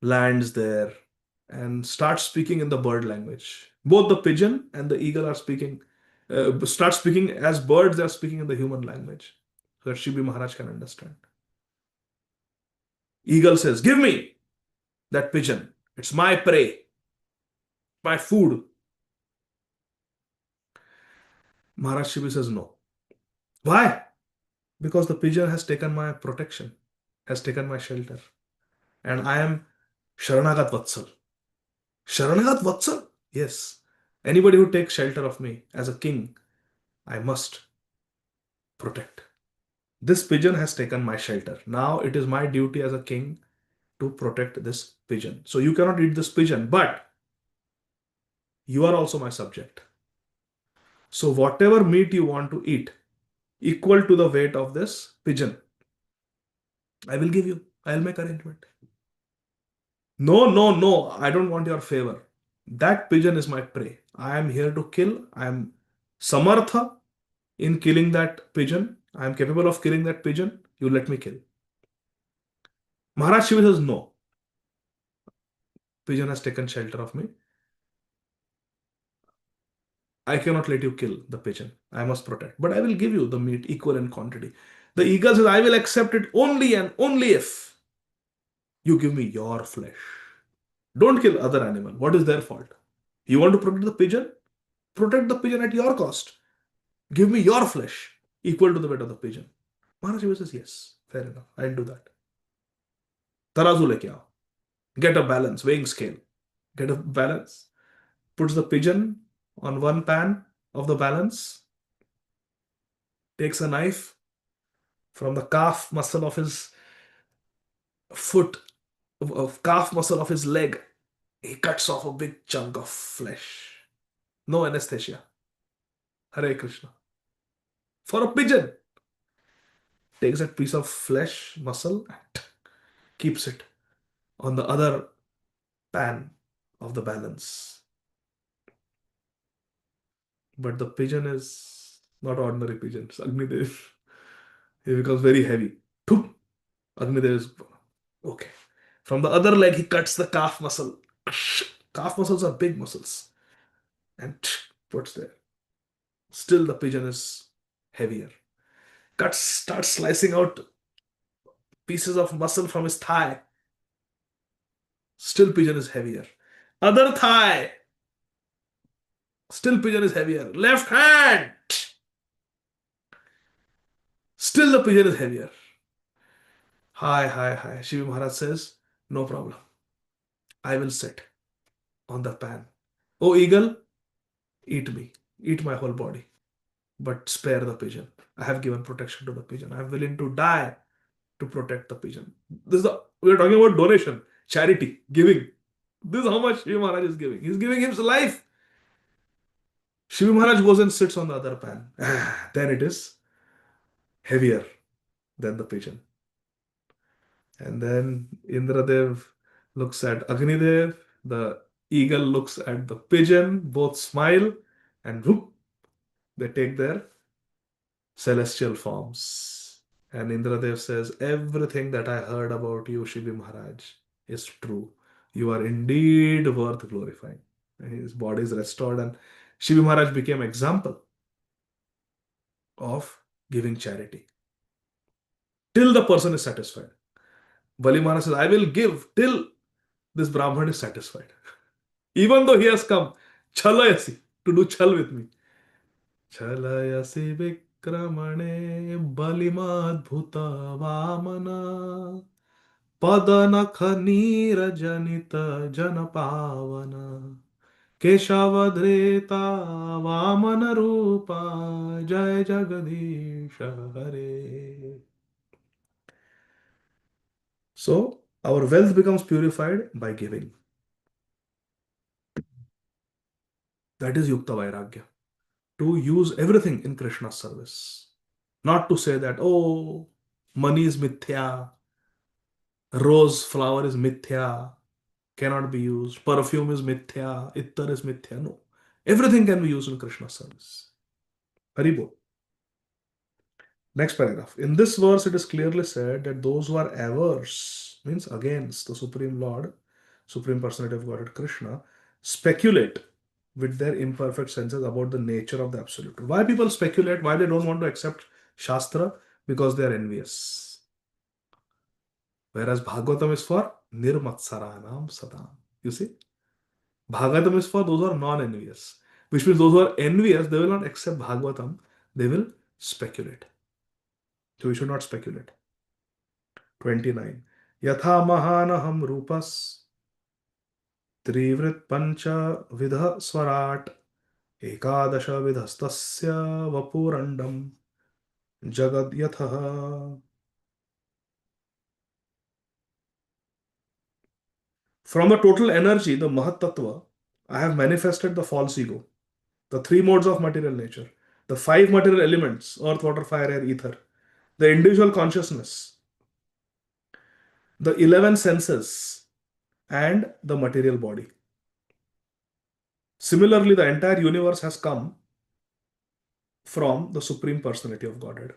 A: lands there and starts speaking in the bird language. Both the pigeon and the eagle are speaking, start speaking as birds, they are speaking in the human language so that Shibi Maharaj can understand. Eagle says, give me that pigeon. It's my prey, my food. Maharaj Shibi says, no. Why? Because the pigeon has taken my protection, has taken my shelter. And I am Sharanagat Vatsal. Sharanagat Vatsal? Yes. Anybody who takes shelter of me as a king, I must protect. This pigeon has taken my shelter. Now it is my duty as a king to protect this pigeon. So you cannot eat this pigeon, but you are also my subject. So whatever meat you want to eat, equal to the weight of this pigeon, I will give you. I'll make arrangement. No, no, no. I don't want your favor. That pigeon is my prey. I am here to kill. I am Samartha in killing that pigeon. I am capable of killing that pigeon. You let me kill. Maharaj Shiva says, no. Pigeon has taken shelter of me. I cannot let you kill the pigeon. I must protect. But I will give you the meat equal in quantity. The eagle says, I will accept it only and only if you give me your flesh. Don't kill other animal. What is their fault? You want to protect the pigeon? Protect the pigeon at your cost. Give me your flesh equal to the weight of the pigeon. Maharaj Shiva says, yes, fair enough. I'll do that. Tarazu leke aao. Get a balance, weighing scale. Get a balance. Puts the pigeon on one pan of the balance. Takes a knife from the calf muscle of his foot, calf muscle of his leg. He cuts off a big chunk of flesh. No anesthesia. Hare Krishna. For a pigeon. Takes that piece of flesh, muscle, and keeps it on the other pan of the balance. But the pigeon is not ordinary pigeon. It's Agnidev. He becomes very heavy. Thuk. Agnidev is okay. From the other leg, he cuts the calf muscle. Calf muscles are big muscles. And puts there. Still the pigeon is heavier. Starts slicing out pieces of muscle from his thigh. Still pigeon is heavier. Other thigh. Still pigeon is heavier. Left hand. Still the pigeon is heavier. Hi, hi, hi. Shivi Maharaj says, no problem. I will sit on the pan. Oh eagle, eat me. Eat my whole body. But spare the pigeon. I have given protection to the pigeon. I am willing to die to protect the pigeon. We are talking about donation, charity, giving. This is how much Shiva Maharaj is giving. He's giving his life. Shiva Maharaj goes and sits on the other pan. Then it is heavier than the pigeon. And then Indradev looks at Agnidev. The eagle looks at the pigeon. Both smile and whoop, they take their celestial forms. And Indradev says, everything that I heard about you, Shivi Maharaj, is true. You are indeed worth glorifying. And his body is restored, and Shivi Maharaj became example of giving charity till the person is satisfied. Bali Maharaj says, I will give till this Brahman is satisfied. Even though he has come, chalayasi, to do chal with me. Chalayasi vikramane balimadbhuta vamana padanakha nirajanita janapavana keshavadhreta vamana rupa jai jagadisha hare. So, our wealth becomes purified by giving. That is Yukta Vairagya. To use everything in Krishna's service. Not to say that, oh, money is mithya, rose flower is mithya, cannot be used, perfume is mithya, ittar is mithya. No. Everything can be used in Krishna's service. Haribol. Next paragraph. In this verse, it is clearly said that those who are averse, means against the Supreme Lord, Supreme Personality of Godhead Krishna, speculate with their imperfect senses about the nature of the Absolute. Why people speculate? Why they don't want to accept Shastra? Because they are envious. Whereas Bhagavatam is for Nirmatsaranam Sadam. You see? Bhagavatam is for those who are non-envious. Which means those who are envious, they will not accept Bhagavatam. They will speculate. So we should not speculate. 29. Yatha mahanaham rupas Trivrit pancha vidha swarat ekadasha vidhastasya vapurandam jagad yatha. From the total energy, the Mahat Tattva, I have manifested the false ego, the three modes of material nature, the five material elements, earth, water, fire, air, ether, the individual consciousness, the 11 senses, and the material body. Similarly, the entire universe has come from the Supreme Personality of Godhead.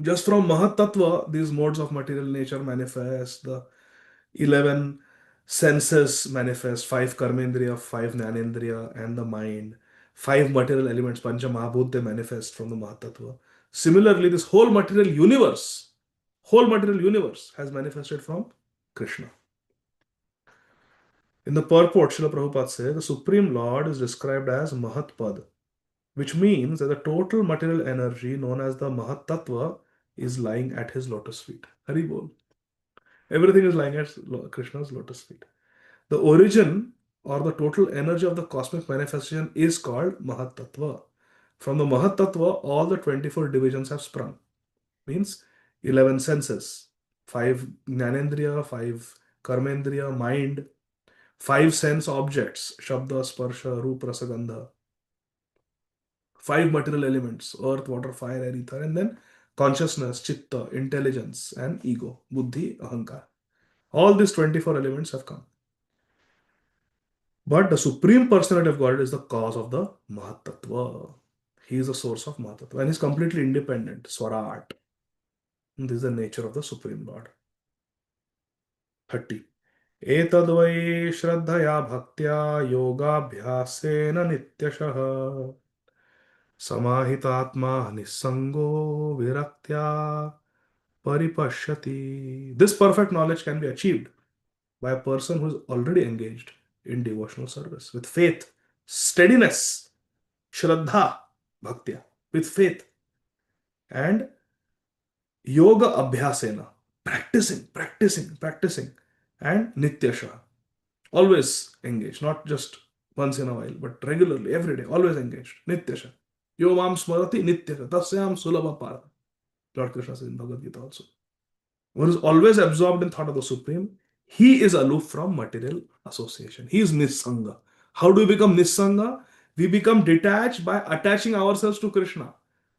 A: Just from Mahat Tattva, these modes of material nature manifest, the 11 senses manifest, 5 karmendriya, 5 jnanendriya, and the mind. 5 material elements, Pancha Mahabhut, they manifest from the Mahat Tattva. Similarly, this whole material universe has manifested from Krishna. In the purport, Srila Prabhupada says, the Supreme Lord is described as Mahat Pad, which means that the total material energy known as the Mahat Tattva is lying at his lotus feet. Hari Bol. Everything is lying at Krishna's lotus feet. The origin or the total energy of the cosmic manifestation is called Mahat Tattva. From the Mahat Tattva, all the 24 divisions have sprung. Means 11 senses, 5 jnanendriya, 5 karmendriya, mind, 5 sense objects, Shabda, Sparsha, Rupa, Rasa, Gandha, 5 material elements, earth, water, fire, air, ether, and then consciousness, chitta, intelligence, and ego, buddhi, ahankar. All these 24 elements have come. But the Supreme Personality of God is the cause of the Mahat Tattva. He is the source of Mahat Tattva and he is completely independent, Swarat. This is the nature of the Supreme Lord. 30. Etadvai Shraddhaya Bhaktya Yogabhyasena Nityashah Samahitatma Nisango Viraktya Paripashyati. This perfect knowledge can be achieved by a person who is already engaged in devotional service with faith, steadiness, shraddha, bhaktya, with faith, and yoga abhyasena, practicing, and nityasha, always engaged, not just once in a while, but regularly, every day, always engaged. Nityasha. Yo mam smarati nityasha, tasyam sulabha para. Lord Krishna says in Bhagavad Gita also. One is always absorbed in thought of the Supreme. He is aloof from material association. He is Nissanga. How do we become Nissanga? We become detached by attaching ourselves to Krishna,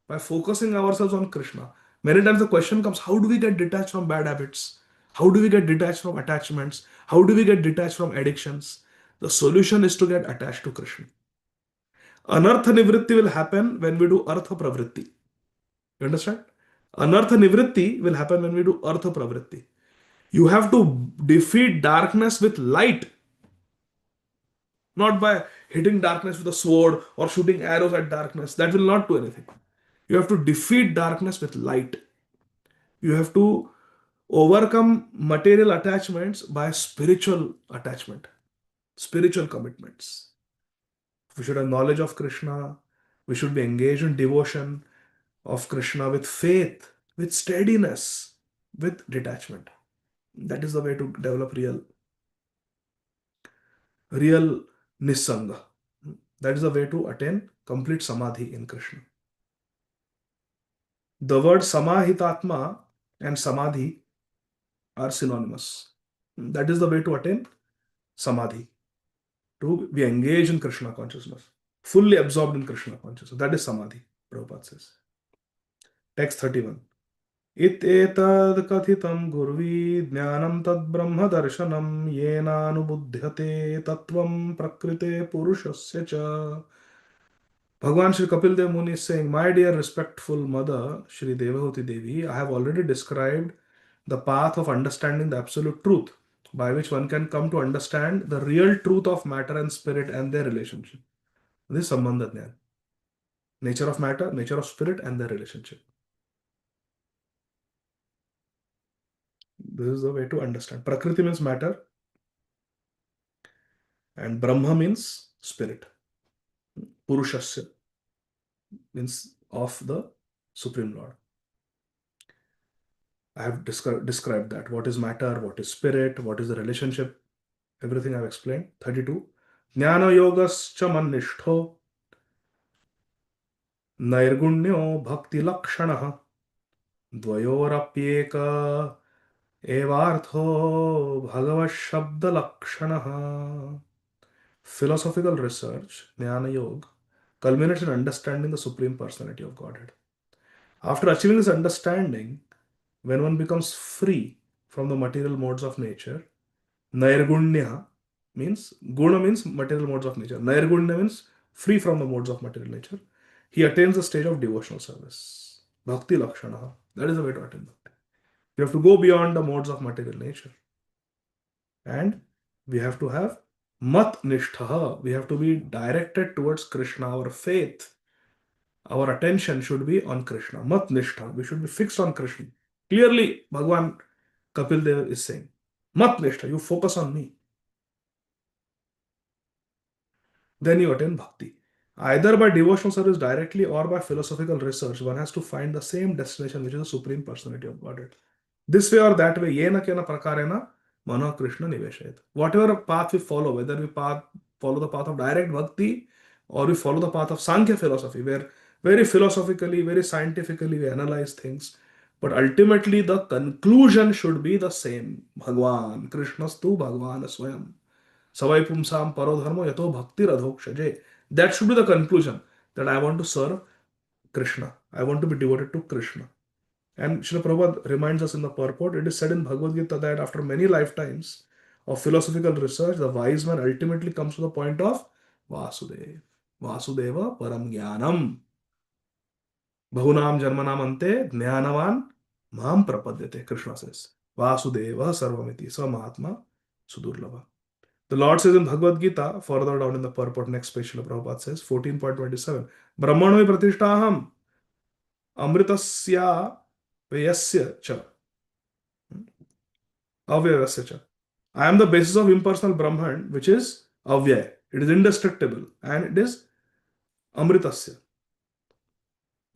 A: by focusing ourselves on Krishna. Many times the question comes, how do we get detached from bad habits? How do we get detached from attachments? How do we get detached from addictions? The solution is to get attached to Krishna. Anartha nivritti will happen when we do artha pravritti. You understand? Anartha nivritti will happen when we do artha pravritti. You have to defeat darkness with light, not by hitting darkness with a sword or shooting arrows at darkness. That will not do anything. You have to defeat darkness with light. You have to overcome material attachments by spiritual attachment, spiritual commitments. We should have knowledge of Krishna. We should be engaged in devotion of Krishna with faith, with steadiness, with detachment. That is the way to develop real Nissanga. That is the way to attain complete Samadhi in Krishna. The word Samahitatma and Samadhi are synonymous. That is the way to attain Samadhi. To be engaged in Krishna consciousness, fully absorbed in Krishna consciousness. That is Samadhi, Prabhupada says. Text 31. Itetad kathitam gurvi jnanam tad brahma darshanam yena anubudhyate tattvam prakrite purushasya cha. Bhagwan Shri Kapil Dev Muni is saying, my dear respectful mother, Shri Devahuti Devi, I have already described the path of understanding the absolute truth, by which one can come to understand the real truth of matter and spirit and their relationship. This is Sambandha Jnana. Nature of matter, nature of spirit, and their relationship. This is the way to understand. Prakriti means matter, and Brahma means spirit. Purushasya means of the Supreme Lord. I have described that. What is matter, what is spirit, what is the relationship, everything I have explained. 32. Jnana yogascha mannishtho nairgunyo bhakti lakshanaha dvayorapyeka evartho bhagavad shabda lakshanaha. Philosophical research, Jnana Yoga, culminates in understanding the Supreme Personality of Godhead. After achieving this understanding, when one becomes free from the material modes of nature, Nairgunya means, Guna means material modes of nature. Nairgunya means free from the modes of material nature. He attains the stage of devotional service. Bhakti Lakshana. That is the way to attain Bhakti. You have to go beyond the modes of material nature. And we have to have Mat Nishtha. We have to be directed towards Krishna. Our faith, our attention should be on Krishna. Mat Nishtha. We should be fixed on Krishna. Clearly, Bhagwan Kapil Dev is saying, Mat Nishtha, you focus on me. Then you attain Bhakti. Either by devotional service directly or by philosophical research, one has to find the same destination, which is the Supreme Personality of Godhead. This way or that way, yena kena prakarena mano Krishna niveshayat. Whatever path we follow, whether we follow the path of direct bhakti or we follow the path of Sankhya philosophy, where very philosophically, very scientifically we analyze things, but ultimately the conclusion should be the same. Bhagwan, Krishnastu Bhagwan Swayam. Savai pumsam parodharmo yato bhakti radhokshaje. That should be the conclusion, that I want to serve Krishna. I want to be devoted to Krishna. And Srila Prabhupada reminds us in the purport, it is said in Bhagavad Gita that after many lifetimes of philosophical research, the wise man ultimately comes to the point of Vasudeva. Vasudeva param jnanam. Bahunam janmanam ante jnanavan mam prapadyate. Krishna says, Vasudeva sarvamiti sa mahatma sudurlava. The Lord says in Bhagavad Gita, further down in the purport, next page, Srila Prabhupada says, 14.27, Brahmanoi pratishtaham amritasya vayasya cha. Avyayasya cha. I am the basis of impersonal Brahman, which is Avyay. It is indestructible and it is amritasya.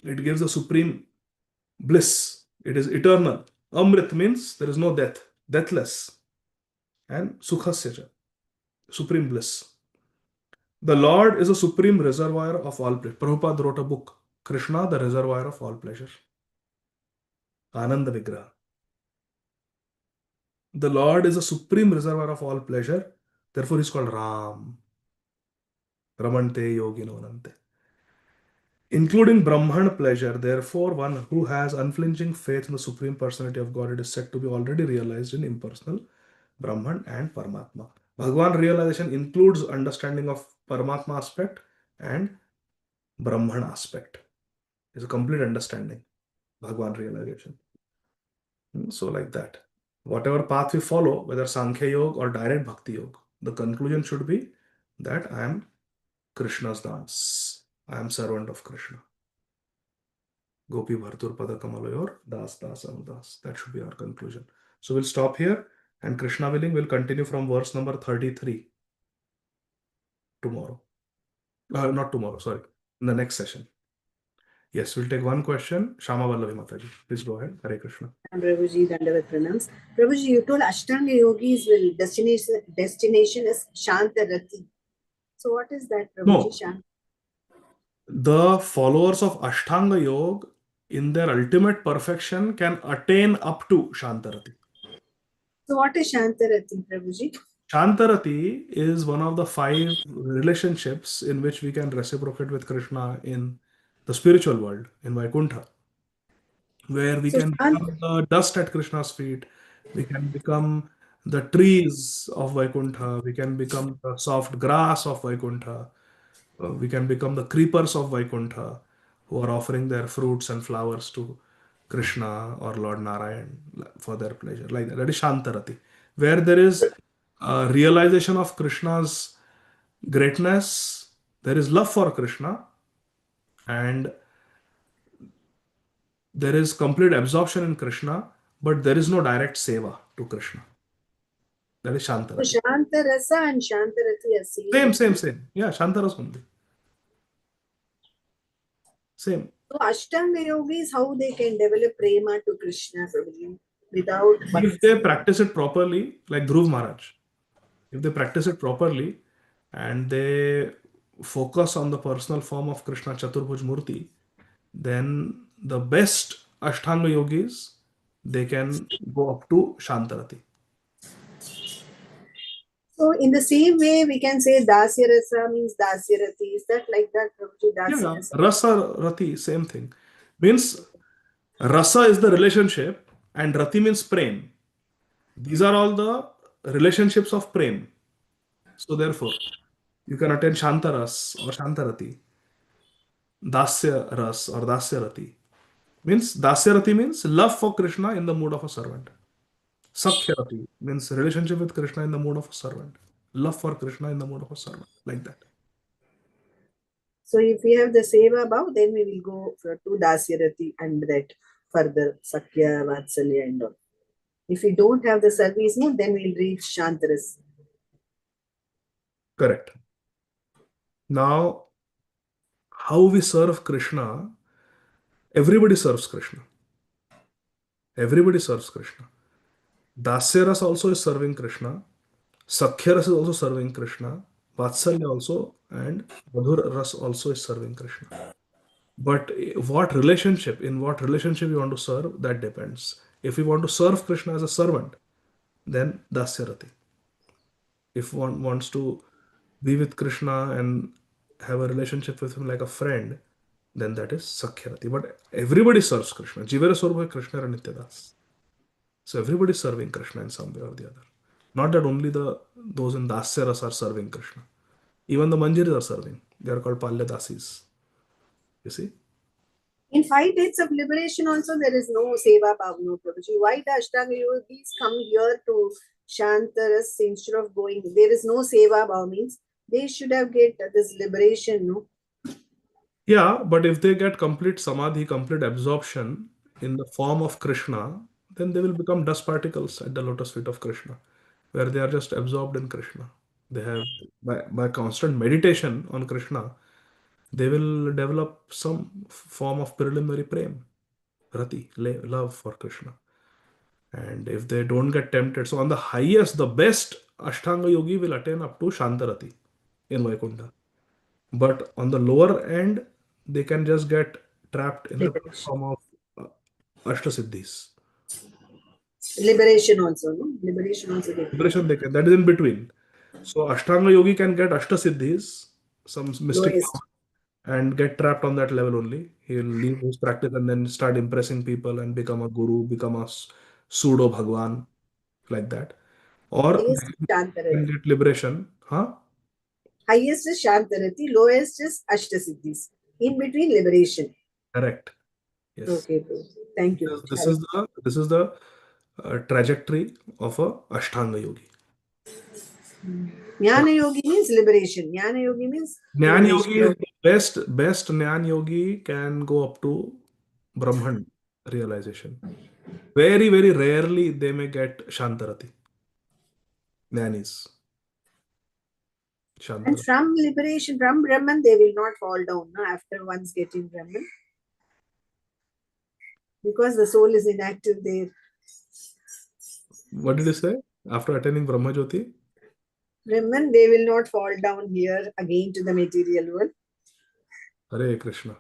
A: It gives the supreme bliss. It is eternal. Amrit means there is no death, deathless. And sukhasya cha, supreme bliss. The Lord is a supreme reservoir of all pleasure. Prabhupada wrote a book, Krishna, the reservoir of all pleasure. Ananda Vigraha. The Lord is a supreme reservoir of all pleasure. Therefore, he is called Ram. Ramante yogino nante. Including Brahman pleasure. Therefore, one who has unflinching faith in the Supreme Personality of God, it is said to be already realized in impersonal Brahman and Paramatma. Bhagavan realization includes understanding of Paramatma aspect and Brahman aspect. It's a complete understanding. Bhagavan realization. So like that. Whatever path we follow, whether Sankhya Yoga or direct Bhakti Yoga, the conclusion should be that I am Krishna's dance. I am servant of Krishna. Gopi Bhartur Pada Kamalayor, Das Das Anudas. That should be our conclusion. So we'll stop here, and Krishna willing, we'll continue from verse number 33 tomorrow. Not tomorrow, sorry. In the next session. Yes, we'll take one question. Shama Vallavi Mataji. Please go ahead. Hare Krishna.
C: Prabhuji, Dandavat Pranams. Prabhuji, you told Ashtanga yogis will destination is Shantarati. So what is that, Prabhuji?
A: No.
C: Shant?
A: The followers of Ashtanga Yoga in their ultimate perfection can attain up to Shantarati.
C: So what is Shantarati, Prabhuji?
A: Shantarati is one of the 5 relationships in which we can reciprocate with Krishna in the spiritual world, in Vaikuntha, where we
C: So
A: can become the dust at Krishna's feet, we can become the trees of Vaikuntha, we can become the soft grass of Vaikuntha, we can become the creepers of Vaikuntha who are offering their fruits and flowers to Krishna or Lord Narayan for their pleasure. Like that. That is Shantarati. Where there is a realization of Krishna's greatness, there is love for Krishna, and there is complete absorption in Krishna, but there is no direct seva to Krishna. That is
C: So
A: Shantarati.
C: Shantarasa and Shantarati are
A: Same. Yeah, Shantaras only. Same.
C: So Ashtanga yogis, how they can develop prema to Krishna, Prabhuji, without
A: If they practice it properly, like Dhruv Maharaj, if they practice it properly and they focus on the personal form of Krishna Chaturbhuj Murti, then the best Ashtanga yogis, they can go up to Shantarati.
C: So in the same way, we can say Dasya Rasa means Dasya Rati. Is that like that, Prabhuji? Dasya
A: Yeah,
C: Rasa.
A: Rasa, Rati, same thing. Means Rasa is the relationship and Rati means prem. These are all the relationships of prem. So therefore, you can attain Shantaras or Shantarati, Dasya Ras or Dasya Rati. Means Dasya Rati means love for Krishna in the mood of a servant. Sakhya Rati means relationship with Krishna in the mood of a servant. Love for Krishna in the mood of a servant. Like that.
C: So if we have the Seva Bhav, then we will go to Dasya Rati and that further Sakya, Vatsalya and all. If we don't have the service mood, then we'll reach Shantaras.
A: Correct. Now, how we serve Krishna, everybody serves Krishna. Everybody serves Krishna. Dasyaras also is serving Krishna. Sakhyaras is also serving Krishna. Vatsalya also and Madhur Ras also is serving Krishna. But in what relationship you want to serve, that depends. If you want to serve Krishna as a servant, then Dasyarati. If one wants to be with Krishna and have a relationship with him like a friend, then that is Sakhyarati. But everybody serves Krishna. Jivara Swarubha Krishna and Nityadas. So everybody is serving Krishna in some way or the other. Not that only those in Dasyaras are serving Krishna. Even the Manjiris are serving. They are called Palya Dasis. You see?
C: In 5 days of liberation also, there is no Seva Bhav, no Prabhuji. Why the Ashtanga yogis come here to Shantaras instead of going? There is no Seva Bhav means they should have get this liberation, no?
A: Yeah, but if they get complete samadhi, complete absorption in the form of Krishna, then they will become dust particles at the lotus feet of Krishna, where they are just absorbed in Krishna. They have by constant meditation on Krishna, they will develop some form of preliminary prem, rati, love for Krishna. And if they don't get tempted, so on the highest, the best Ashtanga yogi will attain up to Shantarati in Vaikuntha. But on the lower end, they can just get trapped in the
C: Liberation.
A: form of Ashtasiddhis.
C: Liberation also, no? Liberation also. They can.
A: Liberation they can, that is in between. So Ashtanga yogi can get Ashtasiddhis, some mystic
C: Lowest.
A: power, and get trapped on that level only. He will leave his practice and then start impressing people and become a guru, become a pseudo Bhagwan, like that. Or
C: Highest is
A: they can
C: Shantarati.
A: get liberation. Huh?
C: Highest is Shantarati, lowest is Ashtasiddhis. In between, liberation.
A: Correct. Yes.
C: Okay, bro. Thank you.
A: This is the trajectory of a Ashtanga yogi.
C: Jnana yogi means liberation. Jnana yogi means
A: Jnana
C: liberation.
A: yogi is the best Jnana yogi can go up to Brahman realization. Very, very rarely they may get Shantarati. Jnanis.
C: And
A: Shantarati.
C: from liberation, from Brahman, they will not fall down, no, after once getting Brahman. Because the soul is inactive there.
A: What did you say? After attaining Brahma Jyoti?
C: Brahman, they will not fall down here again to the material world.
A: Hare Krishna.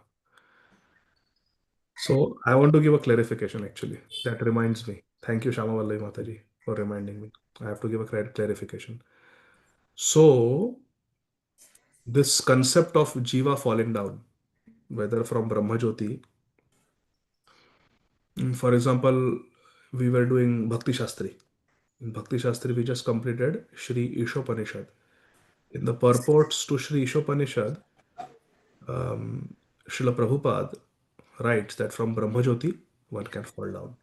A: So I want to give a clarification actually. That reminds me. Thank you, Shama Vallavi Mataji, for reminding me. I have to give a clarification. So this concept of Jiva falling down, whether from Brahma Jyoti, for example, we were doing Bhakti Shastri. In Bhakti Shastri, we just completed Shri Ishopanishad. In the purports to Shri Ishopanishad, Srila Prabhupada writes that from Brahma Jyoti, one can fall down.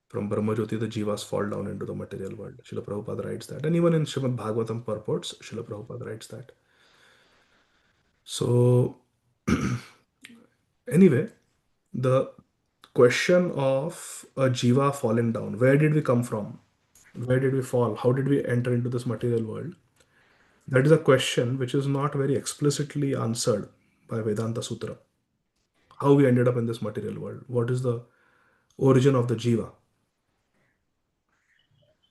A: From Brahma Jyoti, the jivas fall down into the material world. Srila Prabhupada writes that. And even in Srimad Bhagavatam purports, Srila Prabhupada writes that. So, anyway, the question of a jiva falling down, where did we come from? Where did we fall? How did we enter into this material world? That is a question which is not very explicitly answered by Vedanta Sutra. How we ended up in this material world? What is the origin of the jiva?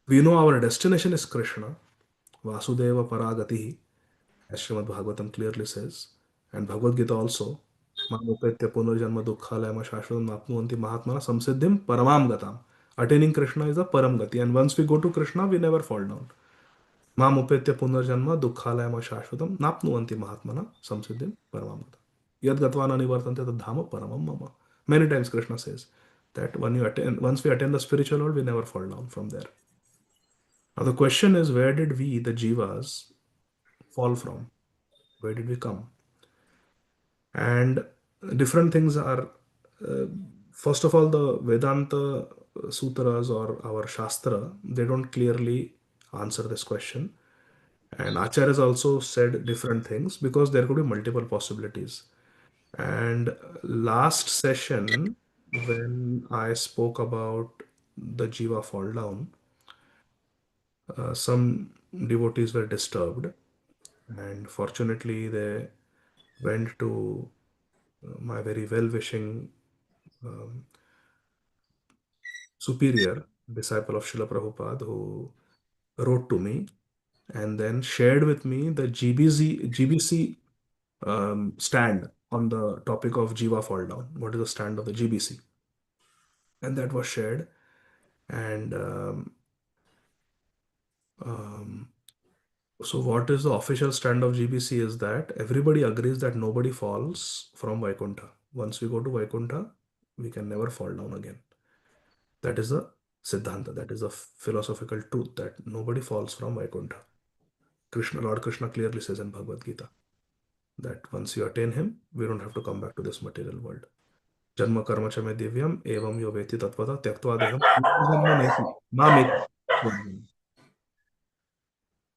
A: We know our destination is Krishna, Vasudeva Paragatihi, as Srimad Bhagavatam clearly says, and Bhagavad Gita also, Mamupetya Punarjanma Dukkhalayama Shashvatam Napnuvanti Mahatmana Samsiddhim Paramam Gatam. Attaining Krishna is the Param Gati, and once we go to Krishna, we never fall down. Mamupetya Punarjanma Dukkhalayama Shashvatam Napnuvanti Mahatmana Samsiddhim Paramam Gatam. Yad Gatvana Nivartante Tadhama Paramam Mama. Many times Krishna says that once we attain the spiritual world, we never fall down from there. Now the question is, where did we, the jivas, fall from? Where did we come? And different things are, first of all, the Vedanta sutras or our Shastra, they don't clearly answer this question. And Acharyas also said different things because there could be multiple possibilities. And last session, when I spoke about the Jiva fall down, some devotees were disturbed, and fortunately, they went to my very well-wishing superior, disciple of Srila Prabhupada, who wrote to me and then shared with me the GBC stand on the topic of Jiva fall down. What is the stand of the GBC? And that was shared. And so what is the official stand of GBC is that everybody agrees that nobody falls from Vaikuntha. Once we go to Vaikuntha, we can never fall down again. That is the Siddhanta, that is the philosophical truth that nobody falls from Vaikuntha. Lord Krishna clearly says in Bhagavad Gita that once you attain him, we don't have to come back to this material world. Janma karma cha me divyam evam yo veti tatvata tyaktva deham janma neti mameti.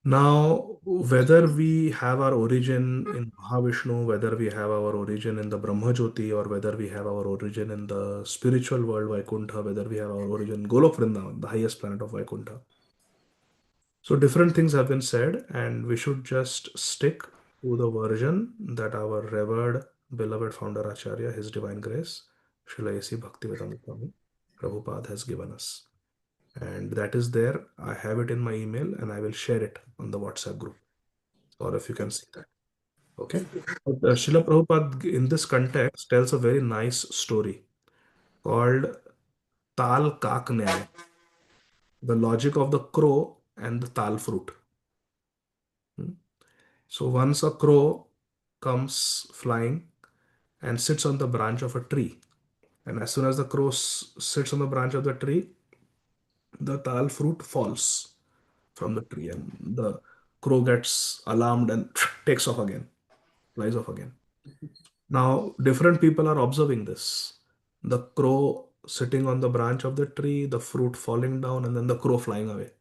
A: Now, whether we have our origin in Mahavishnu, whether we have our origin in the Brahma Jyoti, or whether we have our origin in the spiritual world Vaikuntha, whether we have our origin in Golok Vrindavan, the highest planet of Vaikuntha, So different things have been said, and we should just stick to the version that our revered, beloved founder Acharya, His Divine Grace, Srila A.C. Bhaktivedanta Swami Prabhupada has given us. And that is there. I have it in my email and I will share it on the WhatsApp group. Or if you can see that. Okay. But, Srila Prabhupada in this context tells a very nice story called Tal Kak Nyay, the logic of the crow and the tal fruit. Hmm. So once a crow comes flying and sits on the branch of a tree, and as soon as the crow sits on the branch of the tree, the tal fruit falls from the tree, and the crow gets alarmed and takes off again, flies off again. Now, different people are observing this. The crow sitting on the branch of the tree, the fruit falling down, and then the crow flying away.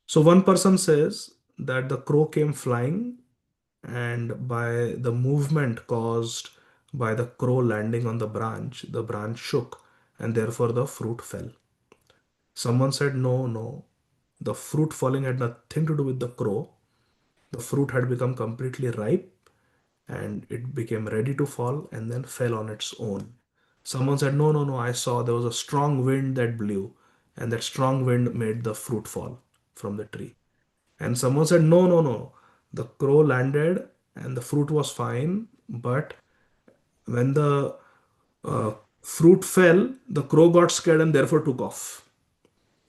A: So, one person says that the crow came flying, and by the movement caused by the crow landing on the branch shook, and therefore the fruit fell. Someone said, no, no, the fruit falling had nothing to do with the crow. The fruit had become completely ripe and it became ready to fall and then fell on its own. Someone said, no, no, no, I saw there was a strong wind that blew, and that strong wind made the fruit fall from the tree. And someone said, no, no, no, the crow landed and the fruit was fine, but when the uh, fruit fell, the crow got scared and therefore took off,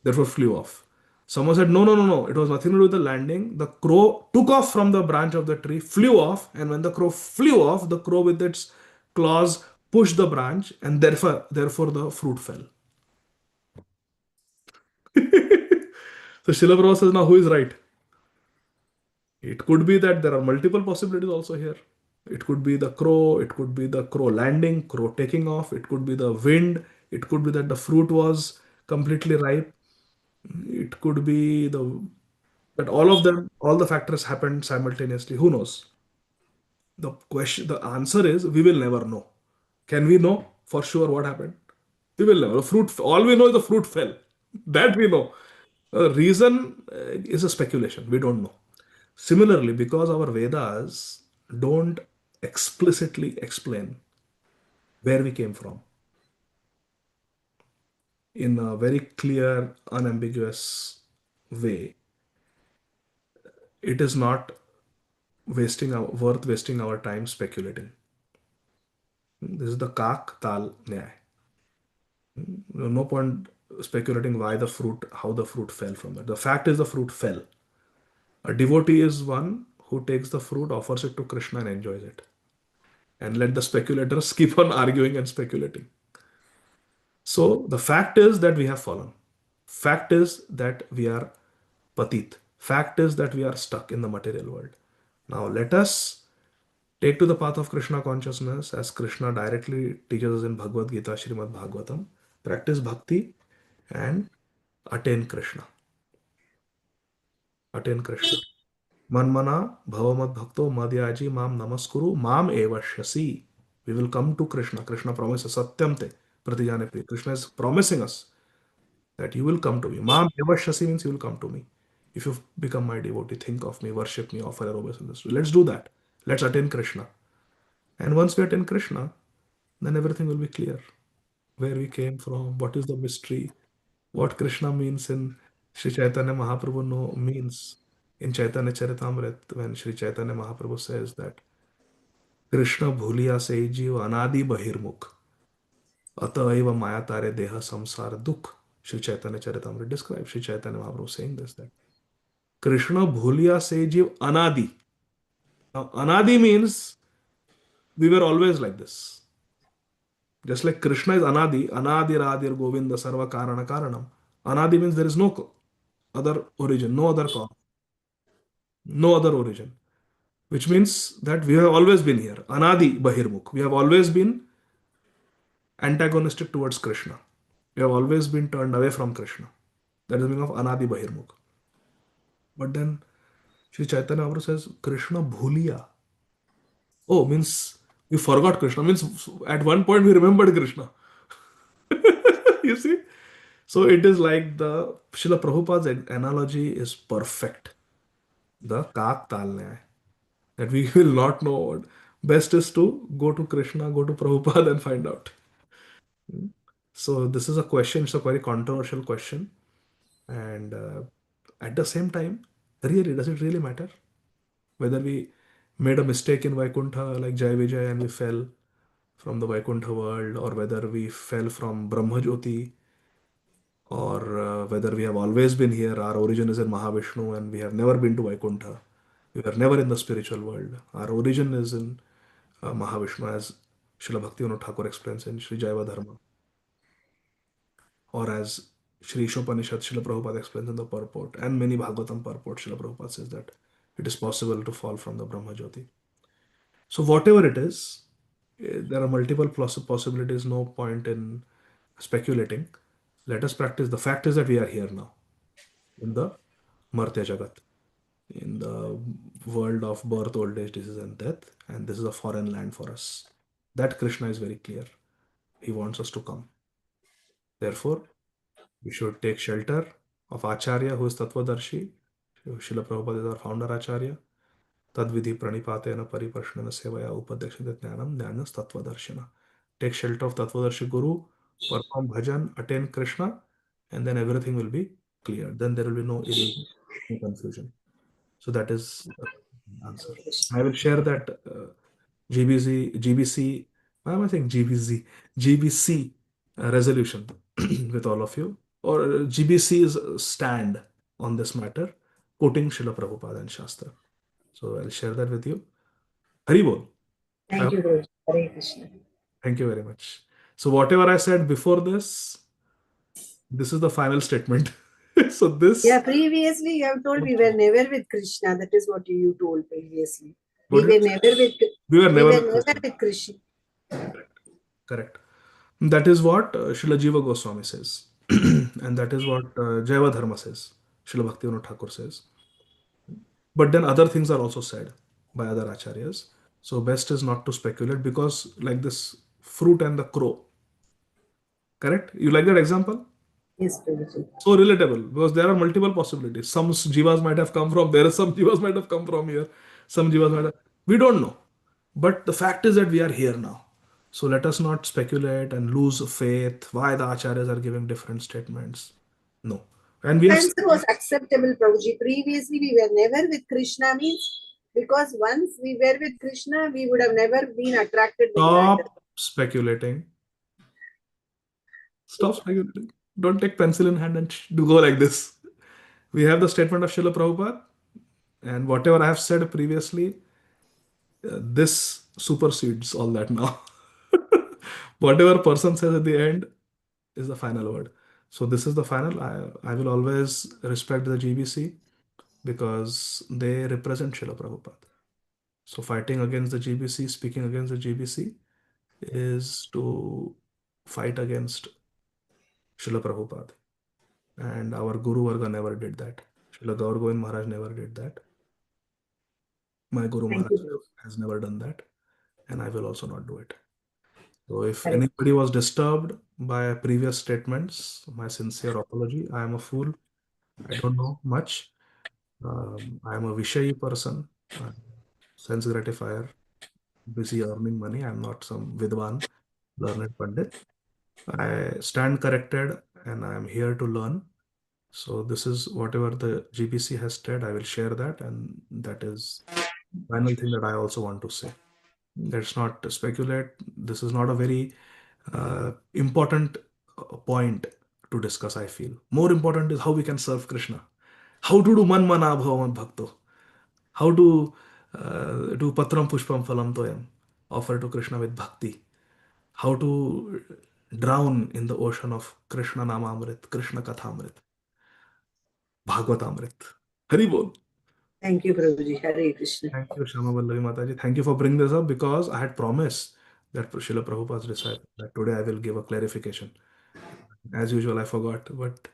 A: therefore flew off. Someone said, no, no, no, no, it was nothing to do with the landing. The crow took off from the branch of the tree, flew off, and when the crow flew off, the crow with its claws pushed the branch, and therefore the fruit fell. So Srila Prabhupada says, now who is right? It could be that there are multiple possibilities also here. It could be the crow, it could be the crow landing, crow taking off, it could be the wind, it could be that the fruit was completely ripe, it could be that all of them, all the factors happened simultaneously. Who knows? The answer is we will never know. Can we know for sure what happened? We will never. The fruit, all we know is the fruit fell. That we know. The reason is a speculation. We don't know. Similarly, because our Vedas don't explicitly explain where we came from in a very clear, unambiguous way, it is not worth wasting our time speculating. This is the Kak Tal Nyay. No point speculating why the fruit, how the fruit fell from that. The fact is the fruit fell. A devotee is one who takes the fruit, offers it to Krishna and enjoys it. And let the speculators keep on arguing and speculating. So the fact is that we have fallen. Fact is that we are patit. Fact is that we are stuck in the material world. Now let us take to the path of Krishna consciousness as Krishna directly teaches us in Bhagavad Gita, Srimad Bhagavatam. Practice bhakti and attain Krishna. Attain Krishna. Manmana bhavamad bhakto madhyaji mam namaskuru mam evashyasi. We will come to Krishna. Krishna promises satyamte pratijane pri. Krishna is promising us that you will come to me. Mam evashyasi means you will come to me. If you become my devotee, think of me, worship me, offer your obeisance. Let's do that. Let's attain Krishna. And once we attain Krishna, then everything will be clear. Where we came from, what is the mystery, what Krishna means in Sri Chaitanya Mahaprabhu means in Chaitanya Charitamrit when Sri Chaitanya Mahaprabhu says that Krishna bhuliya se jiv anadi bahirmukh ataiva maya tare deha samsara dukh. Sri Chaitanya Charitamrit describes Sri Chaitanya Mahaprabhu saying this, that Krishna bhuliya se jiv anadi. Now anadi means we were always like this. Just like Krishna is Anadi, Anadi Radir Govinda Sarva Karana Karanam. Anadi means there is no other origin, no other cause, no other origin. Which means that we have always been here. Anadi Bahirmukh. We have always been antagonistic towards Krishna. We have always been turned away from Krishna. That is the meaning of Anadi Bahirmukh. But then Sri Chaitanya Mahaprabhu says Krishna Bhuliya. Oh, means we forgot Krishna. Means at one point we remembered Krishna. You see? So it is like the Srila Prabhupada's analogy is perfect. The kaak talne hai. That we will not know what. Best is to go to Krishna, go to Prabhupada and find out. So this is a question, it's a very controversial question. And at the same time, really, does it really matter? Whether we made a mistake in Vaikuntha like Jai Vijay and we fell from the Vaikuntha world, or whether we fell from Brahma Jyoti, or whether we have always been here, our origin is in Mahavishnu and we have never been to Vaikuntha. We were never in the spiritual world. Our origin is in Mahavishnu, as Srila Bhaktivinoda Thakur explains in Sri Jaiva Dharma, or as Sri Ishopanishad, Srila Prabhupada explains in the purport, and many Bhagavatam purport, Srila Prabhupada says that it is possible to fall from the Brahma Jyoti. So whatever it is, there are multiple possibilities, no point in speculating. Let us practice. The fact is that we are here now in the Martya Jagat, in the world of birth, old age, disease, and death, and this is a foreign land for us. That Krishna is very clear. He wants us to come. Therefore, we should take shelter of Acharya, who is Tattvadarshi. Srila Prabhupada is our founder Acharya. Tadvidhi pranipatena pariprashnana sevaya upadekshita jnanam jnanas tattvadarshana. Take shelter of Tattvadarshi Guru, perform bhajan, attain Krishna, and then everything will be clear. Then there will be no illusion, no confusion. So that is the answer. I will share that GBC, why am I saying GBC? GBC resolution with all of you, or GBC's stand on this matter, quoting Srila Prabhupada and Shastra. So I'll share that with you. Hari Bol.
C: Thank you, Guruji. Hare Krishna.
A: Thank you very much. So whatever I said before this is the final statement. So this.
C: Yeah, previously you have told we were never with Krishna. That is what you told previously. We
A: What
C: were
A: is-
C: never with
A: We were never with
C: never
A: Krishna.
C: with Krishna.
A: Correct. That is what Srila Jiva Goswami says. And that is what Jaiva Dharma says. Srila Bhaktivinoda Thakur says. But then other things are also said by other acharyas. So best is not to speculate, because like this fruit and the crow. Correct? You like that example?
C: Yes, Prabhuji.
A: So relatable, because there are multiple possibilities. Some jivas might have come from there, some jivas might have come from here, some jivas might have. We don't know. But the fact is that we are here now. So let us not speculate and lose faith why the acharyas are giving different statements. No. And we have.
C: Answer was acceptable, Prabhuji. Previously we were never with Krishna means because once we were with Krishna, we would have never been attracted with matter.
A: Stop speculating. Stop speculating. Don't take pencil in hand and do go like this. We have the statement of Srila Prabhupada, and whatever I have said previously, this supersedes all that now. Whatever person says at the end is the final word. So this is the final. I will always respect the GBC because they represent Srila Prabhupada. So fighting against the GBC, speaking against the GBC is to fight against Srila Prabhupada. And our Guru Varga never did that. Srila Gaur Govind Maharaj never did that. My Guru
C: Thank
A: Maharaj
C: you.
A: has never done that. And I will also not do it. So if
C: Correct.
A: anybody was disturbed by previous statements, my sincere apology. I am a fool. I don't know much. I am a Vishayi person, sense gratifier, busy earning money. I am not some Vidwan, learned Pandit. I stand corrected and I am here to learn. So this is whatever the GBC has said, I will share that, and that is the final thing that I also want to say. Let's not speculate. This is not a very important point to discuss, I feel. More important is how we can serve Krishna. How to do man mana bhavaman bhakto. How to do patram pushpam phalam toyam. Offer to Krishna with bhakti. How to drown in the ocean of Krishna Namamrit, Krishna Kathamrit, Bhagavatamrit. Hari Bol.
C: Thank you, Prabhuji. Hare Krishna.
A: Thank you, Shama Vallavi Mataji. Thank you for bringing this up, because I had promised that Srila Prabhupada's disciple that today I will give a clarification. As usual, I forgot, but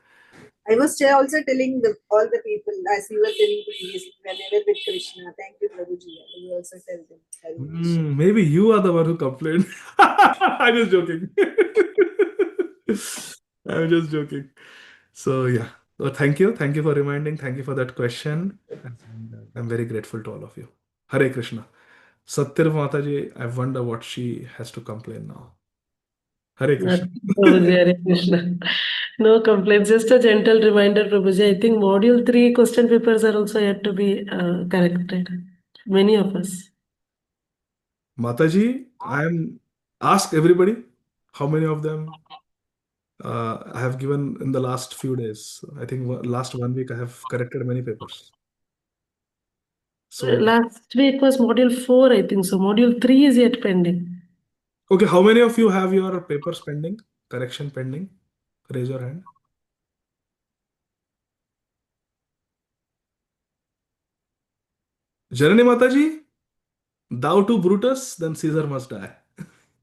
C: I was also telling all the people, as you were telling previously, we are never with Krishna. Thank you, Prabhuji. I will also tell them. Hare Krishna.
A: maybe you are the one who complained. I'm just joking. I'm just joking. So yeah. Thank you. Thank you for reminding. Thank you for that question. And, I'm very grateful to all of you. Hare Krishna. Satyar Mataji, I wonder what she has to complain now. Hare Krishna.
B: Nothing, Prabhuji, Hare Krishna. No complaints, just a gentle reminder, Prabhuji. I think module 3 question papers are also yet to be corrected. Many of us.
A: Mataji, I'm ask everybody how many of them I have given in the last few days. I think last 1 week I have corrected many papers. So
B: Last week was module 4, I think so. Module 3 is yet pending.
A: okay, how many of you have your papers pending? Correction pending? Raise your hand. Janani Mataji, thou to Brutus, then Caesar must die.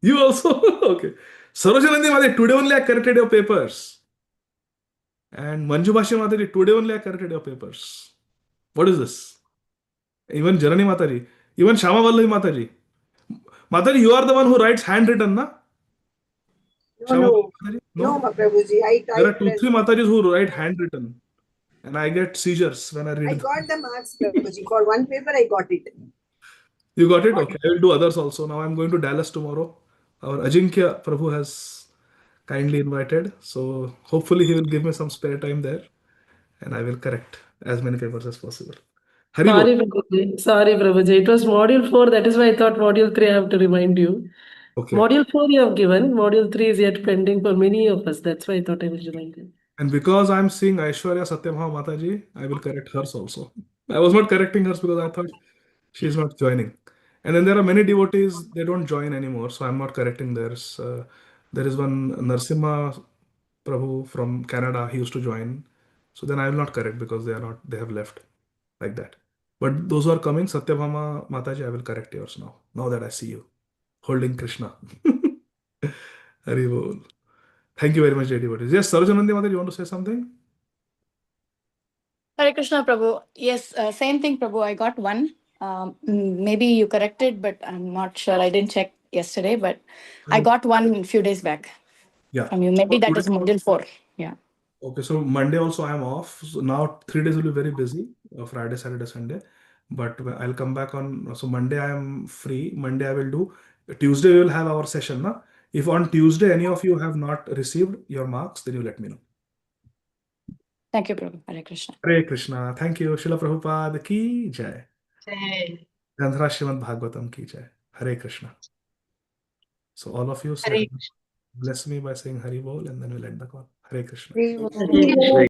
A: You also? Okay. Sarojanandi Mataji, today only I corrected your papers. And Manju Bhashi Mataji, today only I corrected your papers. What is this? Even Janani Mataji, even Shama Vallavi Mataji. Mataji, you are the one who writes handwritten, na?
C: No,
A: Shama
C: no,
A: Vallavi Mataji?
C: no,
A: No?
C: Prabhuji. I
A: There are
C: typed
A: two,
C: as
A: three Matajis who write handwritten. And I get seizures when I
C: I
A: read them.
C: got the marks, Prabhuji. For one paper, I got it.
A: You got it? Okay. I will do others also. Now I'm going to Dallas tomorrow. Our Ajinkya Prabhu has kindly invited. So hopefully he will give me some spare time there and I will correct as many papers as possible. Haribol.
B: Sorry, Prabhuji. Sorry, Prabhuji. It was module 4. That is why I thought module 3 I have to remind you.
A: Okay.
B: Module 4 you have given. Module 3 is yet pending for many of us. That's why I thought I will remind you.
A: And because I'm seeing Aishwarya Satyamha Mataji, I will correct hers also. I was not correcting hers because I thought she's not joining. And then there are many devotees, they don't join anymore. So I'm not correcting theirs. There is one Narsimha Prabhu from Canada. He used to join. So then I will not correct because they have left like that. But those who are coming, Satyabhama Mataji, I will correct yours now. Now that I see you holding Krishna. Haribol. Thank you very much, dear devotees. Yes, Sarojanandi Mataji, you want to say something?
G: Hare Krishna, Prabhu. Yes, same thing, Prabhu. I got one. Maybe you corrected, but I'm not sure. I didn't check yesterday, but I got one a few days back
A: Yeah.
G: from you. Maybe
A: So
G: that
A: today,
G: is module 4. Yeah.
A: okay, so Monday also I am off. So now 3 days will be very busy, Friday, Saturday, Sunday. But I'll come back on. So Monday I am free. Monday I will do. Tuesday we will have our session. Na? If on Tuesday any of you have not received your marks, then you let me know.
G: Thank you, Prabhu. Hare Krishna.
A: Hare Krishna. Thank you. Srila Prabhupada ki jai.
E: Jai.
A: Granthara Srimad Bhagavatam ki jai. Hare Krishna. So all of you
E: Hare
A: said, bless me by saying Hari Bol and then we'll end the call. Hare Krishna.
C: Hare
B: Hare Krishna.